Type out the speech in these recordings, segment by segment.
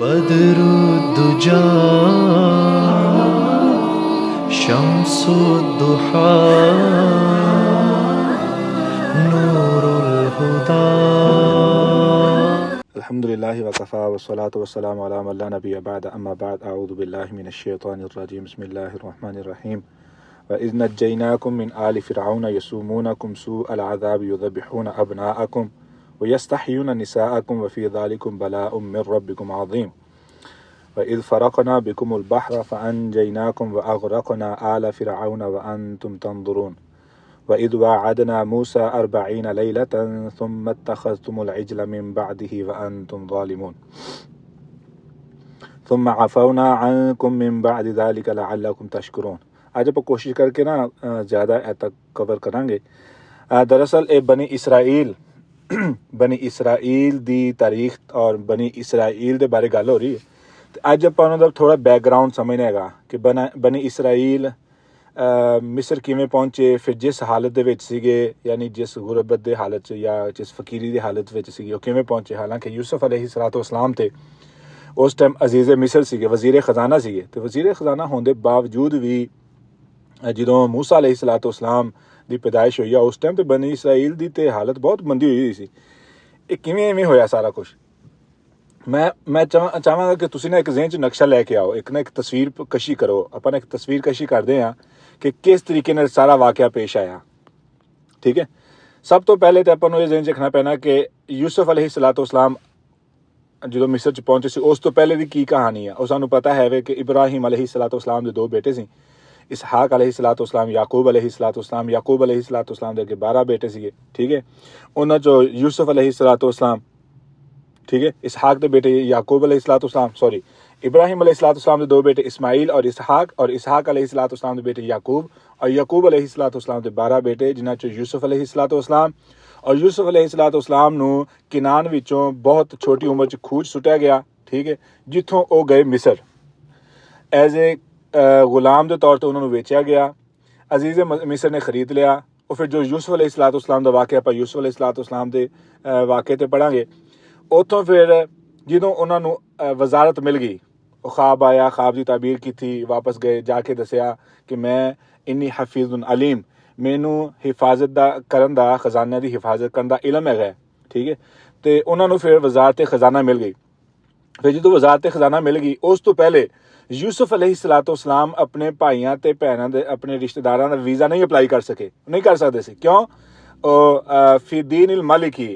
बदरुद्दुजा शम्सुद्दुहा नूरुल हुदा। अल्हम्दुलिल्लाहि वकफ़ा वस्सलातु वस्सलामु अला मन ला नबिय्य बअद अम्मा बअद अऊज़ु बिल्लाहि मिनश शैतानिर रजीम बिस्मिल्लाहिर रहमानिर रहीम व इज़ नज्जयनाकुम मिन आलि फ़िरऔन यसुमूनकुम सूअल अज़ाब युज़ब्बिहून अब्नाअकुम व यस्तहय्यून निसाअकुम व फ़ी ज़ालिकुम बलाउम मिर रब्बिकुम अज़ीम व इज़ फ़रक़ना बिकुमुल बहर फ़अनजयनाकुम व अग़रक़ना आला फ़िरऔन व अंतुम तंज़ुरून व इज़ वाअदना मूसा 40 लैलतन सुम्मा इत्तख़ज़्तुमुल इज्ल मिन बअदिही व अंतुम ज़ालिमून सुम्मा अफ़ौना अन्कुम मिन बअदि ज़ालिका लअल्लकुम तशकुरून। आज आप कोशिश करके ना ज़्यादा तक कवर करांगे। दरअसल बनी इसराइल दी तारीख और बनी इसराइल दे बारे गल हो रही है। अज आप थोड़ा बैकग्राउंड समझना है कि बनी इसराइल मिस्र किवें पहुंचे, फिर जिस हालत दे विच सीगे यानी जिस गुरबत दे हालत या जिस फकीरी दी हालत विच सीगे किवें पहुंचे। हालांकि यूसुफ अलैहिस्सलाम थे उस टाइम अजीज़ मिस्र सीगे, वज़ीर ख़जाना सीगे। तो वज़ीर ख़जाना होने बावजूद भी जो मूसा अलैहिस्सलाम दी पैदाइश हुई उस टाइम तो बनी इसराइल दी ते हालत बहुत मंदी हुई सी। ये किवें इवें होया सारा कुछ। मैं चाहांगा कि तुसीं ना एक ज़हन च नक्शा लैके आओ, एक तस्वीर कशी करो। अपन एक तस्वीर कशी करते हैं कि किस तरीके नाल सारा वाक़या पेश आया। ठीक है, सब तो पहले तो अपन ये ज़हन च रखना पैना कि यूसुफ अलैहिस्सलाम जो मिस्र च पहुंचे सी उस तो पहले की कहानी है। और सानू पता है कि इब्राहिम अलैहिस्सलाम के 2 बेटे सी, इसहाक अलैहिस्सलाम, याकूब अलैहिस्सलाम दे 12 बेटे सीगे। ठीक है, उन्हां चो यूसुफ अलैहिस्सलाम, ठीक है, इसहाक के बेटे याकूब अलैहिस्सलाम, सॉरी इब्राहिम अलैहिस्सलाम के 2 बेटे इस्माइल और इसहाक अलैहिस्सलाम के बेटे याकूब, और याकूब अलैहिस्सलाम के 12 बेटे जिन्हां चो यूसुफ अलैहिस्सलाम। और यूसुफ अलैहिस्सलाम नू किनान विचों बहुत छोटी उम्र च खूज सुटिया गया। ठीक है, जिथों वो गए मिस्र एज ए गुलाम के तौर पर उन्होंने बेचा गया। अजीज़ मिस्र ने खरीद लिया। और फिर जो यूसुफ अलैहिस्सलाम का वाक़या आप यूसुफ अलैहिस्सलाम के वाक़े ते पढ़ांगे। उतों फिर जो उन्होंने वजारत मिल गई, ख्वाब आया, ख्वाब की ताबीर की थी, वापस गए, जाके दसिया कि मैं इन्नी हफीज़ुन अलीम, मैनू हिफाजत करन दा खजाना की हिफाजत करन दा इलम है। ठीक है, तो उन्होंने फिर वजारत खजाना मिल गई। फिर जो वजारत खजाना मिल गई उस तो पहले यूसुफ अलैहिस्सलाम अपने भाइयों ते भैनों दे अपने रिश्तेदारों का वीज़ा नहीं अप्लाई कर सके, नहीं कर सकते सी। क्यों? फी दीन इल मलिकी,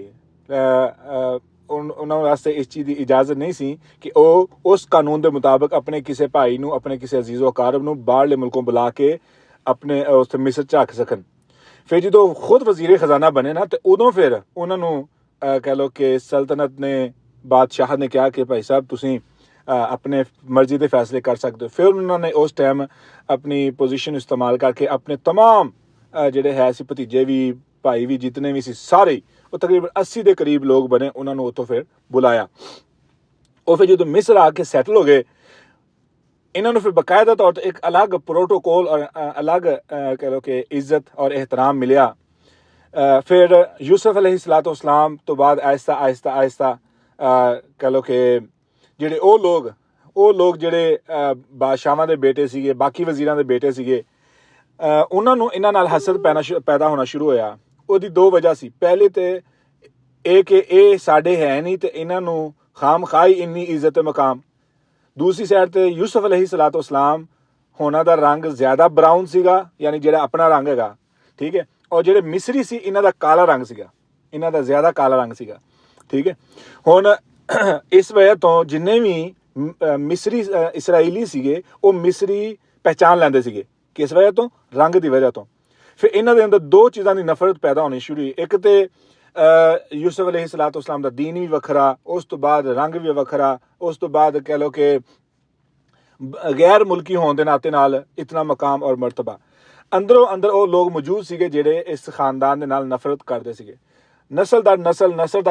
उन्होंने वास्ते इस चीज़ की इजाज़त नहीं सी कि वो उस कानून के मुताबिक अपने किसी भाई नू, अपने किसी अजीज़ो अकारब नू बाहरले मुल्कों बुला के अपने उस मिस्र च रख सकन। फिर जो खुद वज़ीर ख़जाना बने ना, तो उदों फिर उन्होंने कह लो कि सल्तनत ने, बादशाह ने कहा कि भाई साहब तुसीं अपने मर्जी के फैसले कर सकते हो। फिर उन्होंने उस टाइम अपनी पोजीशन इस्तेमाल करके अपने तमाम जेडे है सी भतीजे भी, भाई भी, जितने भी सी सारे, वो तकरीबन 80 के करीब लोग बने, उन्होंने उतों फिर बुलाया। और फिर जो मिस्र आके सैटल हो गए, इन्होंने फिर बाकायदा तौर पर एक अलग प्रोटोकॉल और अलग कह लो कि इज्जत और एहतराम मिलिया। फिर यूसुफ अलैहिस्सलाम तो बाद आहिस्ता आहिस्ता कह लो कि जेडे वो लोग जेडे बादशाहां दे बेटे सीगे, बाकी वजीरां दे बेटे सीगे, उन्होंने इन्हां नाल हसद पैदा होना शुरू होया। उसदी 2 वजह सी। पहले तो ये कि ये साडे है नहीं तो इन्हां नू खाम खाई इन्नी इज्जत मकाम। दूसरी साइड ते यूसुफ अलैहिस्सलाम होना दा रंग ज्यादा ब्राउन सीगा, यानी जेड़ा अपना रंग हैगा। ठीक है, और जेडे मिस्री सी इन्हां दा काला रंग सीगा, इन्हां दा ज्यादा काला रंग सीगा। ठीक है, हुण इस वजह तो जिन्ने भी मिस्री इसराइली सीगे वो मिस्री पहचान लैंदे सीगे, किस वजह तो? रंग की वजह तो। फिर इन्हां दे अंदर 2 चीज़ां की नफरत पैदा होनी शुरू हुई। एक तो यूसुफ अलैहिस्सलाम का दीन भी वखरा, उस तो बाद रंग भी वखरा, उस तो बाद कह लो कि गैर मुल्की होने के नाते नाल इतना मकाम और मरतबा। अंदरों अंदर वो लोग मौजूद सीगे जेडे इस खानदान दे नाल नफरत करते सीगे। नस्ल दर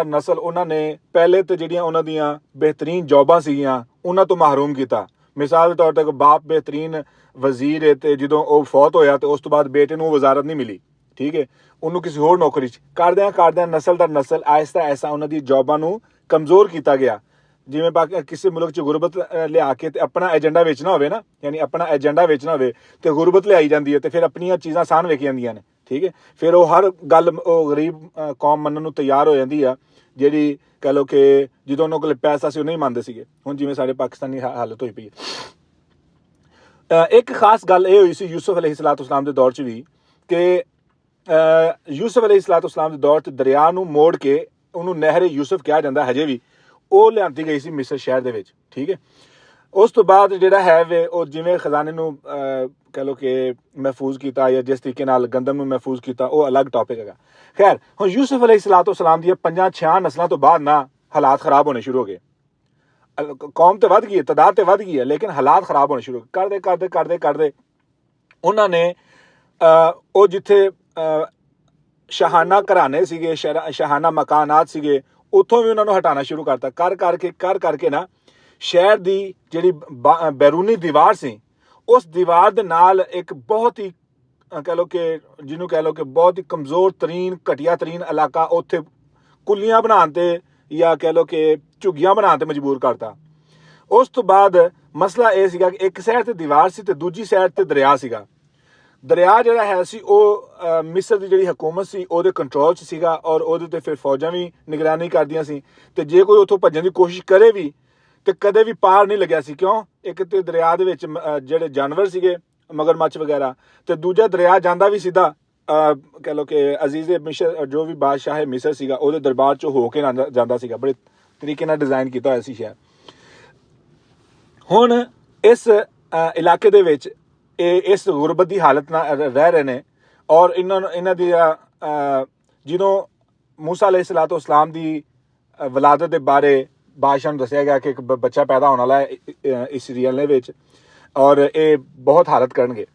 नस्ल उन्होंने पहले तो जिहड़ियां उन्हां दियां बेहतरीन जॉबां सीगियां उन्हां तो महरूम किया। मिसाल के तौर पर बाप बेहतरीन वजीर है, तो जो वो फौत होया तो उस तो बाद बेटे नूं वजारत नहीं मिली। ठीक है, उन्होंने किसी होर नौकरी करद्या नस्ल दर नस्ल आहिस्ता आहिस्ता उन्हां दी जॉबां नूं कमज़ोर किया गया। ਜਿਵੇਂ ਕਿਸੇ ਮੁਲਕ 'ਚ ਗੁਰਬਤ ਲਿਆ ਕੇ ਤੇ ਆਪਣਾ ਏਜੰਡਾ ਵੇਚਣਾ ਹੋਵੇ ਨਾ, ਯਾਨੀ ਆਪਣਾ ਏਜੰਡਾ ਵੇਚਣਾ ਹੋਵੇ ਤੇ ਗੁਰਬਤ ਲਿਆਈ ਜਾਂਦੀ ਹੈ ਤੇ ਫਿਰ ਆਪਣੀਆਂ ਚੀਜ਼ਾਂ ਆਸਾਨ ਵੇਖੀ ਜਾਂਦੀਆਂ ਨੇ, ਠੀਕ ਹੈ। ਫਿਰ ਉਹ ਹਰ ਗੱਲ ਉਹ ਗਰੀਬ ਕੌਮ ਮੰਨਣ ਨੂੰ ਤਿਆਰ ਹੋ ਜਾਂਦੀ ਆ, ਜਿਹੜੀ ਕਹਿ ਲਓ ਕਿ ਜਦੋਂ ਉਹਨਾਂ ਕੋਲ ਪੈਸਾ ਸੀ ਉਹ ਨਹੀਂ ਮੰਨਦੇ ਸੀਗੇ। ਹੁਣ ਜਿਵੇਂ ਸਾਡੇ ਪਾਕਿਸਤਾਨੀ ਹਾਲਤ ਹੋਈ ਪਈ ਹੈ। ਇੱਕ ਖਾਸ ਗੱਲ ਇਹ ਹੋਈ ਸੀ ਯੂਸਫ अलैहिस्सलाम ਦੇ ਦੌਰ 'ਚ ਵੀ, ਕਿ ਯੂਸਫ अलैहिस्सलाम ਦੇ ਦੌਰ 'ਚ ਦਰਿਆ ਨੂੰ ਮੋੜ ਕੇ ਉਹਨੂੰ ਨਹਿਰ ਯੂਸਫ ਕਿਹਾ ਜਾਂਦਾ ਹਜੇ ਵੀ, ਉਹ ਲਿਆਂਦੀ ਗਈ ਸੀ ਮਿਸਰ ਸ਼ਹਿਰ ਦੇ ਵਿੱਚ, ਠੀਕ ਹੈ। ਉਸ ਤੋਂ ਬਾਅਦ ਜਿਹੜਾ ਹੈ ਵੇ ਉਹ ਜਿਵੇਂ ਖਜ਼ਾਨੇ ਨੂੰ ਕਹਿ ਲਓ ਕਿ ਮਹਿਫੂਜ਼ ਕੀਤਾ ਜਾਂ ਜਿਸ ਤਰੀਕੇ ਨਾਲ ਗੰਦਮ ਨੂੰ ਮਹਿਫੂਜ਼ ਕੀਤਾ, ਉਹ ਅਲੱਗ ਟੌਪਿਕ ਹੈਗਾ। ਖੈਰ, ਹੁਣ ਯੂਸਫ अलैहिस्सलाम ਦੀਆਂ 5-6 ਨਸਲਾਂ ਤੋਂ ਬਾਅਦ ਨਾ ਹਾਲਾਤ ਖਰਾਬ ਹੋਣੇ ਸ਼ੁਰੂ ਹੋ ਗਏ। ਕੌਮ ਤੇ ਵੱਧ ਗਈ ਹੈ, ਤਾਦਾਦ ਤੇ ਵੱਧ ਗਈ ਹੈ, ਲੇਕਿਨ ਹਾਲਾਤ ਖਰਾਬ ਹੋਣੇ ਸ਼ੁਰੂ ਕਰਦੇ ਉਹਨਾਂ ਨੇ ਉਹ ਜਿੱਥੇ ਸ਼ਾਹਾਨਾ ਘਰਾਣੇ ਸੀਗੇ, ਸ਼ਾਹਾਨਾ ਮਕਾਨਾਤ ਸੀਗੇ, ਉੱਥੋਂ ਵੀ ਉਹਨਾਂ ਨੂੰ ਹਟਾਉਣਾ ਸ਼ੁਰੂ ਕਰਤਾ। ਕਰ ਕਰਕੇ ਨਾ ਸ਼ਹਿਰ ਦੀ ਜਿਹੜੀ ਬੈਰੂਨੀ ਦੀਵਾਰ ਸੀ, ਉਸ ਦੀਵਾਰ ਦੇ ਨਾਲ ਇੱਕ ਬਹੁਤ ਹੀ ਕਹਿ ਲਓ ਕਿ ਜਿਹਨੂੰ ਕਹਿ ਲਓ ਕਿ ਬਹੁਤ ਹੀ ਕਮਜ਼ੋਰ ਤਰੀਨ ਘਟੀਆ ਤਰੀਨ ਇਲਾਕਾ, ਉੱਥੇ ਕੁੱਲੀਆਂ ਬਣਾਉਣ ਤੇ ਜਾਂ ਕਹਿ ਲਓ ਕਿ ਝੁੱਗੀਆਂ ਬਣਾਉਣ ਤੇ ਮਜਬੂਰ ਕਰਤਾ। ਉਸ ਤੋਂ ਬਾਅਦ ਮਸਲਾ ਇਹ ਸੀਗਾ ਕਿ ਇੱਕ ਸਾਈਡ ਤੇ ਦੀਵਾਰ ਸੀ ਤੇ ਦੂਜੀ ਸਾਈਡ ਤੇ ਦਰਿਆ ਸੀਗਾ। ਦਰਿਆ ਜਿਹੜਾ ਹੈ ਸੀ ਉਹ ਮਿਸਰ ਦੀ ਜਿਹੜੀ ਹਕੂਮਤ ਸੀ ਉਹਦੇ ਕੰਟਰੋਲ 'ਚ ਸੀਗਾ, ਔਰ ਉਹਦੇ ਤੇ ਫਿਰ ਫੌਜਾਂ ਵੀ ਨਿਗਰਾਨੀ ਕਰਦੀਆਂ ਸੀ, ਤੇ ਜੇ ਕੋਈ ਉੱਥੋਂ ਭੱਜਣ ਦੀ ਕੋਸ਼ਿਸ਼ ਕਰੇ ਵੀ ਤੇ ਕਦੇ ਵੀ ਪਾਰ ਨਹੀਂ ਲੱਗਿਆ ਸੀ। ਕਿਉਂ? ਇੱਕ ਤੇ ਦਰਿਆ ਦੇ ਵਿੱਚ ਜਿਹੜੇ ਜਾਨਵਰ ਸੀਗੇ, ਮਗਰਮੱਛ ਵਗੈਰਾ, ਤੇ ਦੂਜਾ ਦਰਿਆ ਜਾਂਦਾ ਵੀ ਸਿੱਧਾ ਕਹਿ ਲਓ ਕਿ ਅਜ਼ੀਜ਼ ਮਿਸਰ ਜੋ ਵੀ ਬਾਦਸ਼ਾਹ ਮਿਸਰ ਸੀਗਾ ਉਹਦੇ ਦਰਬਾਰ 'ਚ ਹੋ ਕੇ ਜਾਂਦਾ ਸੀਗਾ। ਬੜੇ ਤਰੀਕੇ ਨਾਲ ਡਿਜ਼ਾਈਨ ਕੀਤਾ ਹੋਇਆ ਸੀ ਸ਼ਹਿਰ। ਹੁਣ ਇਸ ਇਲਾਕੇ ਦੇ ਵਿੱਚ ਇਹ ਇਸ ਗੁਰਬਤ ਦੀ ਹਾਲਤ ਨਾਲ ਰਹਿ ਰਹੇ ਨੇ, ਔਰ ਇਹਨਾਂ ਦੀ ਜਦੋਂ ਮੂਸਾ अलैहिस्सलाम ਦੀ ਵਲਾਦਤ ਦੇ ਬਾਰੇ ਬਾਦਸ਼ਾਹ ਨੂੰ ਦੱਸਿਆ ਗਿਆ ਕਿ ਇੱਕ ਬੱਚਾ ਪੈਦਾ ਹੋਣ ਵਾਲਾ ਹੈ ਇਸ ਰੀਅਲ ਵਿੱਚ, ਔਰ ਇਹ ਬਹੁਤ ਹਾਲਤ ਕਰਨਗੇ,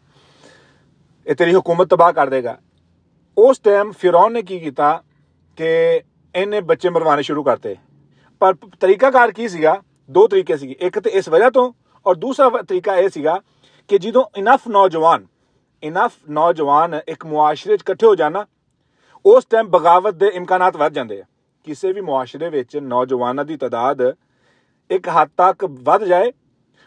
ਇਹ ਤੇਰੀ ਹੁਕੂਮਤ ਤਬਾਹ ਕਰ ਦੇਗਾ। ਉਸ ਟਾਈਮ ਫਿਰੌਨ ਨੇ ਕੀ ਕੀਤਾ ਕਿ ਇਹਨੇ ਬੱਚੇ ਮਰਵਾਣੇ ਸ਼ੁਰੂ ਕਰਤੇ। ਪਰ ਤਰੀਕਾਕਾਰ ਕੀ ਸੀਗਾ? 2 ਤਰੀਕੇ ਸੀਗੇ। ਇੱਕ ਤੇ ਇਸ ਵਜ੍ਹਾ ਤੋਂ, ਔਰ ਦੂਸਰਾ ਤਰੀਕਾ ਇਹ ਸੀਗਾ ਕਿ ਜਦੋਂ ਇਨਫ ਨੌਜਵਾਨ ਇੱਕ ਮੁਆਸ਼ਰੇ 'ਚ ਇਕੱਠੇ ਹੋ ਜਾਣਾ, ਉਸ ਟਾਈਮ ਬਗਾਵਤ ਦੇ ਇਮਕਾਨਾਤ ਵੱਧ ਜਾਂਦੇ ਆ। ਕਿਸੇ ਵੀ ਮੁਆਸ਼ਰੇ ਵਿੱਚ ਨੌਜਵਾਨਾਂ ਦੀ ਤਾਦਾਦ ਇੱਕ ਹੱਦ ਤੱਕ ਵੱਧ ਜਾਏ,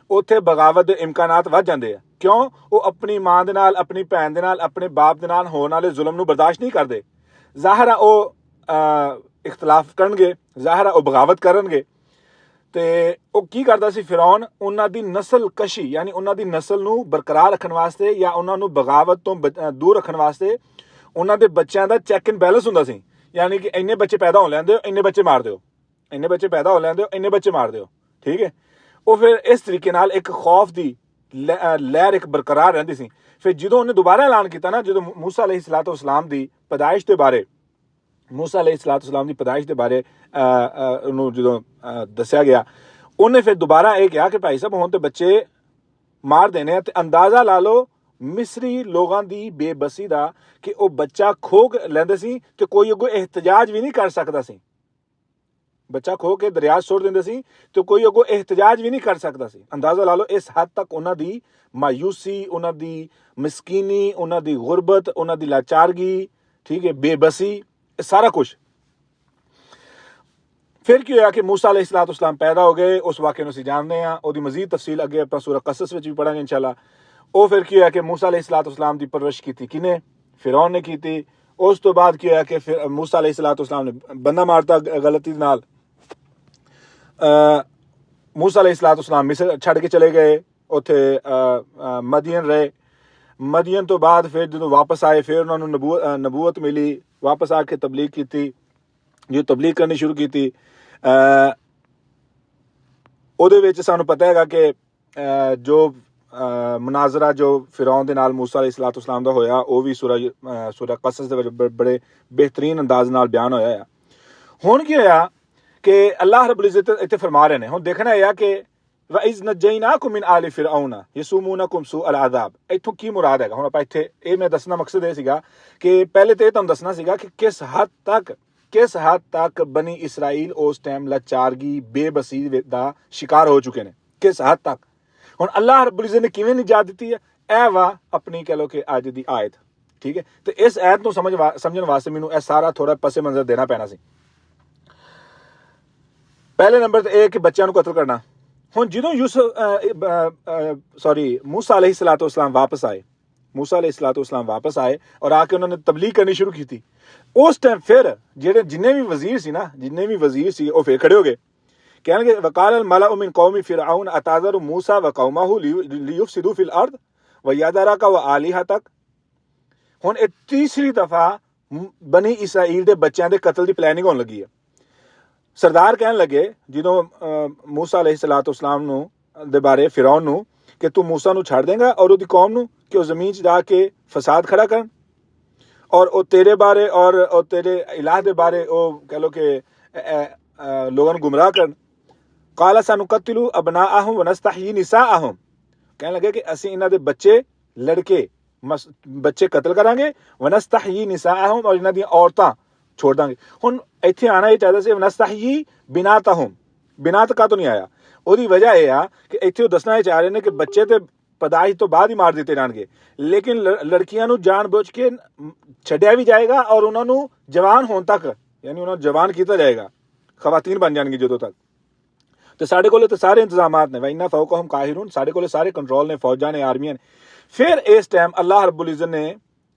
ਉੱਥੇ ਬਗਾਵਤ ਦੇ ਇਮਕਾਨਾਤ ਵੱਧ ਜਾਂਦੇ ਆ। ਕਿਉਂ? ਉਹ ਆਪਣੀ ਮਾਂ ਦੇ ਨਾਲ, ਆਪਣੀ ਭੈਣ ਦੇ ਨਾਲ, ਆਪਣੇ ਬਾਪ ਦੇ ਨਾਲ ਹੋਣ ਵਾਲੇ ਜ਼ੁਲਮ ਨੂੰ ਬਰਦਾਸ਼ਤ ਨਹੀਂ ਕਰਦੇ। ਜ਼ਾਹਿਰ ਆ ਉਹ ਇਖਤਲਾਫ ਕਰਨਗੇ, ਜ਼ਾਹਿਰ ਆ ਉਹ ਬਗਾਵਤ ਕਰਨਗੇ। ਤੇ ਉਹ ਕੀ ਕਰਦਾ ਸੀ ਫਿਰੌਨ? ਉਹਨਾਂ ਦੀ ਨਸਲ ਕਸ਼ੀ, ਯਾਨੀ ਉਹਨਾਂ ਦੀ ਨਸਲ ਨੂੰ ਬਰਕਰਾਰ ਰੱਖਣ ਵਾਸਤੇ ਜਾਂ ਉਹਨਾਂ ਨੂੰ ਬਗਾਵਤ ਤੋਂ ਦੂਰ ਰੱਖਣ ਵਾਸਤੇ ਉਹਨਾਂ ਦੇ ਬੱਚਿਆਂ ਦਾ ਚੈੱਕ ਐਂਡ ਬੈਲੈਂਸ ਹੁੰਦਾ ਸੀ। ਯਾਨੀ ਕਿ ਇੰਨੇ ਬੱਚੇ ਪੈਦਾ ਹੋ ਲੈਂਦੇ ਹੋ, ਇੰਨੇ ਬੱਚੇ ਮਾਰ ਦਿਓ, ਇੰਨੇ ਬੱਚੇ ਪੈਦਾ ਹੋ ਲੈਂਦੇ ਹੋ, ਇੰਨੇ ਬੱਚੇ ਮਾਰ ਦਿਓ, ਠੀਕ ਹੈ। ਉਹ ਫਿਰ ਇਸ ਤਰੀਕੇ ਨਾਲ ਇੱਕ ਖੌਫ ਦੀ ਲਹਿਰ ਇੱਕ ਬਰਕਰਾਰ ਰਹਿੰਦੀ ਸੀ। ਫਿਰ ਜਦੋਂ ਉਹਨੇ ਦੁਬਾਰਾ ਐਲਾਨ ਕੀਤਾ ਨਾ, ਜਦੋਂ ਮੂਸਾ अलैहिस्सलाम ਦੀ ਪੈਦਾਇਸ਼ ਦੇ ਬਾਰੇ, ਮੂਸਾ अलैहिस्सलाम ਦੀ ਪੈਦਾਇਸ਼ ਦੇ ਬਾਰੇ ਉਹਨੂੰ ਜਦੋਂ ਦੱਸਿਆ ਗਿਆ, ਉਹਨੇ ਫਿਰ ਦੁਬਾਰਾ ਇਹ ਕਿਹਾ ਕਿ ਭਾਈ ਸਾਹਿਬ ਹੁਣ ਤੇ ਬੱਚੇ ਮਾਰ ਦੇਣੇ ਆ। ਤੇ ਅੰਦਾਜ਼ਾ ਲਾ ਲਓ ਮਿਸਰੀ ਲੋਕਾਂ ਦੀ ਬੇਬਸੀ ਦਾ, ਕਿ ਉਹ ਬੱਚਾ ਖੋਹ ਲੈਂਦੇ ਸੀ ਤੇ ਕੋਈ ਅੱਗੋਂ ਇhtਜਾਜ ਵੀ ਨਹੀਂ ਕਰ ਸਕਦਾ ਸੀ। ਬੱਚਾ ਖੋਹ ਕੇ ਦਰਿਆ ਸੁੱਟ ਦਿੰਦੇ ਸੀ ਤੇ ਕੋਈ ਅੱਗੋਂ ਇhtਜਾਜ ਵੀ ਨਹੀਂ ਕਰ ਸਕਦਾ ਸੀ। ਅੰਦਾਜ਼ਾ ਲਾ ਲਓ ਇਸ ਹੱਦ ਤੱਕ ਉਹਨਾਂ ਦੀ ਮਾਯੂਸੀ, ਉਹਨਾਂ ਦੀ ਮਿਸਕੀਨੀ, ਉਹਨਾਂ ਦੀ ਗੁਰਬਤ, ਉਹਨਾਂ ਦੀ ਲਾਚਾਰਗੀ, ਠੀਕ ਹੈ, ਬੇਬਸੀ, ਇਹ ਸਾਰਾ ਕੁਛ। ਫਿਰ ਕੀ ਹੋਇਆ ਕਿ ਮੂਸਾ अलैहिस्सलाम ਪੈਦਾ ਹੋ ਗਏ। ਉਸ ਵਾਕਿਏ ਨੂੰ ਅਸੀਂ ਜਾਣਦੇ ਹਾਂ, ਉਹਦੀ ਮਜ਼ੀਦ ਤਫਸੀਲ ਅੱਗੇ ਆਪਾਂ ਸੂਰਾ ਕਸਸ ਵਿੱਚ ਵੀ ਪੜਾਂਗੇ ਇਨਸ਼ਾਅੱਲਾ। ਉਹ ਫਿਰ ਕੀ ਹੋਇਆ ਕਿ ਮੂਸਾ अलैहिस्सलाम ਦੀ ਪਰਵਰਿਸ਼ ਕੀਤੀ ਕਿਨੇ? ਫਿਰੌਨ ਨੇ ਕੀਤੀ। ਉਸ ਤੋਂ ਬਾਅਦ ਕੀ ਹੋਇਆ ਕਿ ਫਿਰ ਮੂਸਾ अलैहिस्सलाम ਨੇ ਬੰਦਾ ਮਾਰਤਾ ਗਲਤੀ ਨਾਲ। ਮੂਸਾ अलैहिस्सलाम ਮਿਸਰ ਛੱਡ ਕੇ ਚਲੇ ਗਏ, ਉੱਥੇ ਮਦੀਨ ਰਹੇ। ਮਦੀਨ ਤੋਂ ਬਾਅਦ ਫਿਰ ਜਦੋਂ ਵਾਪਸ ਆਏ, ਫਿਰ ਉਹਨਾਂ ਨੂੰ ਨਬੂਵਤ ਮਿਲੀ, ਵਾਪਸ ਆ ਕੇ ਤਬਲੀਗ ਕੀਤੀ। ਜੋ ਤਬਲੀਗ ਕਰਨੀ ਸ਼ੁਰੂ ਕੀਤੀ, ਉਹਦੇ ਵਿੱਚ ਸਾਨੂੰ ਪਤਾ ਹੈਗਾ ਕਿ ਜੋ ਮਨਾਜ਼ਰਾ ਜੋ ਫਿਰੌਨ ਦੇ ਨਾਲ ਮੂਸਾ अलैहिस्सलाम ਦਾ ਹੋਇਆ, ਉਹ ਵੀ ਸੂਰਾ ਕਸਸ ਦੇ ਵਿੱਚ ਬੜੇ ਬਿਹਤਰੀਨ ਅੰਦਾਜ਼ ਨਾਲ ਬਿਆਨ ਹੋਇਆ ਆ। ਹੁਣ ਕੀ ਹੋਇਆ ਕਿ ਅੱਲਾਹ ਰਬੁਲ ਇੱਜ਼ਤ ਇੱਥੇ ਫਰਮਾ ਰਹੇ ਨੇ, ਹੁਣ ਦੇਖਣਾ ਇਹ ਆ ਕਿ وَإِذْ نَجَّيْنَاكُمْ مِنْ آلِ فِرْعَوْنَ يَسُومُونَكُمْ سُوءَ الْعَذَابِ। ਇੱਥੋਂ ਕੀ ਮੁਰਾਦ ਹੈਗਾ? ਹੁਣ ਆਪਾਂ ਇੱਥੇ ਇਹ ਮੈਂ ਦੱਸਣਾ ਮਕਸਦ ਇਹ ਸੀਗਾ ਕਿ ਪਹਿਲੇ ਤੇ ਇਹ ਤੁਹਾਨੂੰ ਦੱਸਣਾ ਸੀਗਾ ਕਿ ਕਿਸ ਹੱਦ ਤੱਕ ਬਨੀ ਇਸਰਾਈਲ ਉਸ ਟਾਈਮ ਲਾਚਾਰਗੀ, ਬੇਬਸੀ ਦਾ ਸ਼ਿਕਾਰ ਹੋ ਚੁੱਕੇ ਨੇ, ਕਿਸ ਹੱਦ ਤੱਕ। ਹੁਣ ਅੱਲਾਹ ਰਬੁਲ ਇੱਜ਼ਤ ਨੇ ਕਿਵੇਂ ਨਿਜਾਤ ਦਿੱਤੀ ਹੈ? ਇਹ ਵਾ ਆਪਣੀ ਕਹਿ ਲਓ ਕਿ ਅੱਜ ਦੀ ਆਇਤ, ਠੀਕ ਹੈ। ਤੇ ਇਸ ਆਇਤ ਨੂੰ ਸਮਝਣ ਵਾਸਤੇ ਮੈਨੂੰ ਇਹ ਸਾਰਾ ਥੋੜਾ ਪਸੇ ਮੰਜ਼ਰ ਦੇਣਾ ਪੈਣਾ ਸੀ। ਪਹਿਲੇ ਨੰਬਰ ਤੇ ਇਹ ਕਿ ਬੱਚਿਆਂ ਨੂੰ ਕਤਲ ਕਰਨਾ। ਹੁਣ ਜਦੋਂ मूसा अलैहिस्सलाम वापस आए, मूसा अलैहिस्सलाम वापस आए और आके उन्होंने तबलीग करनी शुरू की थी। उस टाइम फिर जिन्ने भी वजीर सी ना, जिन्ने भी वजीर सी वो फिर खड़े हो गए, कहने वकाल मलाउ मिन कौमी फिरऔन अताज़रु मूसा व कौमहु लियुफसिदु फिल अर्द व यदरका व आलिहतक। हुण ये तीसरी दफा बनी इसराइल दे बच्चों के कतल की प्लैनिंग होने लगी है। सरदार कहन लगे ਜਦੋਂ मूसा अलैहिस्सलाम ਨੂੰ ਦੇ ਬਾਰੇ ਫਿਰੌਨ ਨੂੰ ਕਿ ਤੂੰ मूसा ਨੂੰ ਛੱਡ ਦੇਂਗਾ ਔਰ ਉਹਦੀ ਕੌਮ ਨੂੰ ਕਿ ਉਹ ਜ਼ਮੀਨ 'ਚ ਜਾ ਕੇ ਫਸਾਦ ਖੜਾ ਕਰਨ ਔਰ ਉਹ ਤੇਰੇ ਬਾਰੇ ਔਰ ਉਹ ਤੇਰੇ ਇਲਾਹ ਦੇ ਬਾਰੇ ਉਹ ਕਹ ਲੋ ਕਿ ਲੋਕਾਂ ਨੂੰ ਗੁੰਮਰਾਹ ਕਰਨ। ਕਾਲਾ ਸਨੁਕਤਿਲੂ ਅਬਨਾਅਹੁਮ ਵਨਸਤਹਯੀ ਨਿਸਾਅਹੁਮ, ਕਹਿਣ ਲੱਗੇ ਕਿ ਅਸੀਂ ਇਹਨਾਂ ਦੇ ਬੱਚੇ ਲੜਕੇ ਬੱਚੇ ਕਤਲ ਕਰਾਂਗੇ, ਵਨਸਤਹਯੀ ਨਿਸਾਅਹੁਮ ਔਰ ਇਹਨਾਂ ਦੀਆਂ ਔਰਤਾਂ छोड़ देंगे। हुण इत्थे आना ही चाहता से नस्तहयी बिनातहुम, बिनात का तो नहीं आया। ਉਹਦੀ ਵਜ੍ਹਾ ਇਹ ਆ ਕਿ ਇੱਥੇ ਉਹ ਦੱਸਣਾ ਚਾਹ ਰਹੇ ਨੇ ਕਿ ਬੱਚੇ ਤੇ ਪੈਦਾਇਸ਼ ਤੋਂ ਬਾਅਦ ਹੀ ਮਾਰ ਦਿੱਤੇ ਜਾਣਗੇ, ਲੇਕਿਨ ਲੜਕੀਆਂ ਨੂੰ ਜਾਣਬੁੱਝ ਕੇ ਛੱਡਿਆ ਵੀ ਜਾਏਗਾ ਔਰ ਉਹਨਾਂ ਨੂੰ ਜਵਾਨ ਹੋਣ ਤੱਕ, ਯਾਨੀ ਉਹਨਾਂ ਨੂੰ ਜਵਾਨ ਕੀਤਾ ਜਾਏਗਾ, ਖਵਾਤੀਨ ਬਣ ਜਾਣਗੀ ਜਦੋਂ ਤੱਕ। ਤੇ ਸਾਡੇ ਕੋਲੇ ਤਾਂ ਸਾਰੇ ਇੰਤਜ਼ਾਮਾਤ ਨੇ, ਵਇਨਾ ਫੌਕਹੁਮ ਕਾਹਿरून, ਸਾਡੇ ਕੋਲੇ ਸਾਰੇ ਕੰਟਰੋਲ ਨੇ, ਫੌਜਾਂ ਨੇ, ਆਰਮੀਆਂ ਨੇ। ਫਿਰ ਇਸ ਟਾਈਮ ਅੱਲਾਹ ਰੱਬੁਲ ਇੱਜ਼ਤ ਨੇ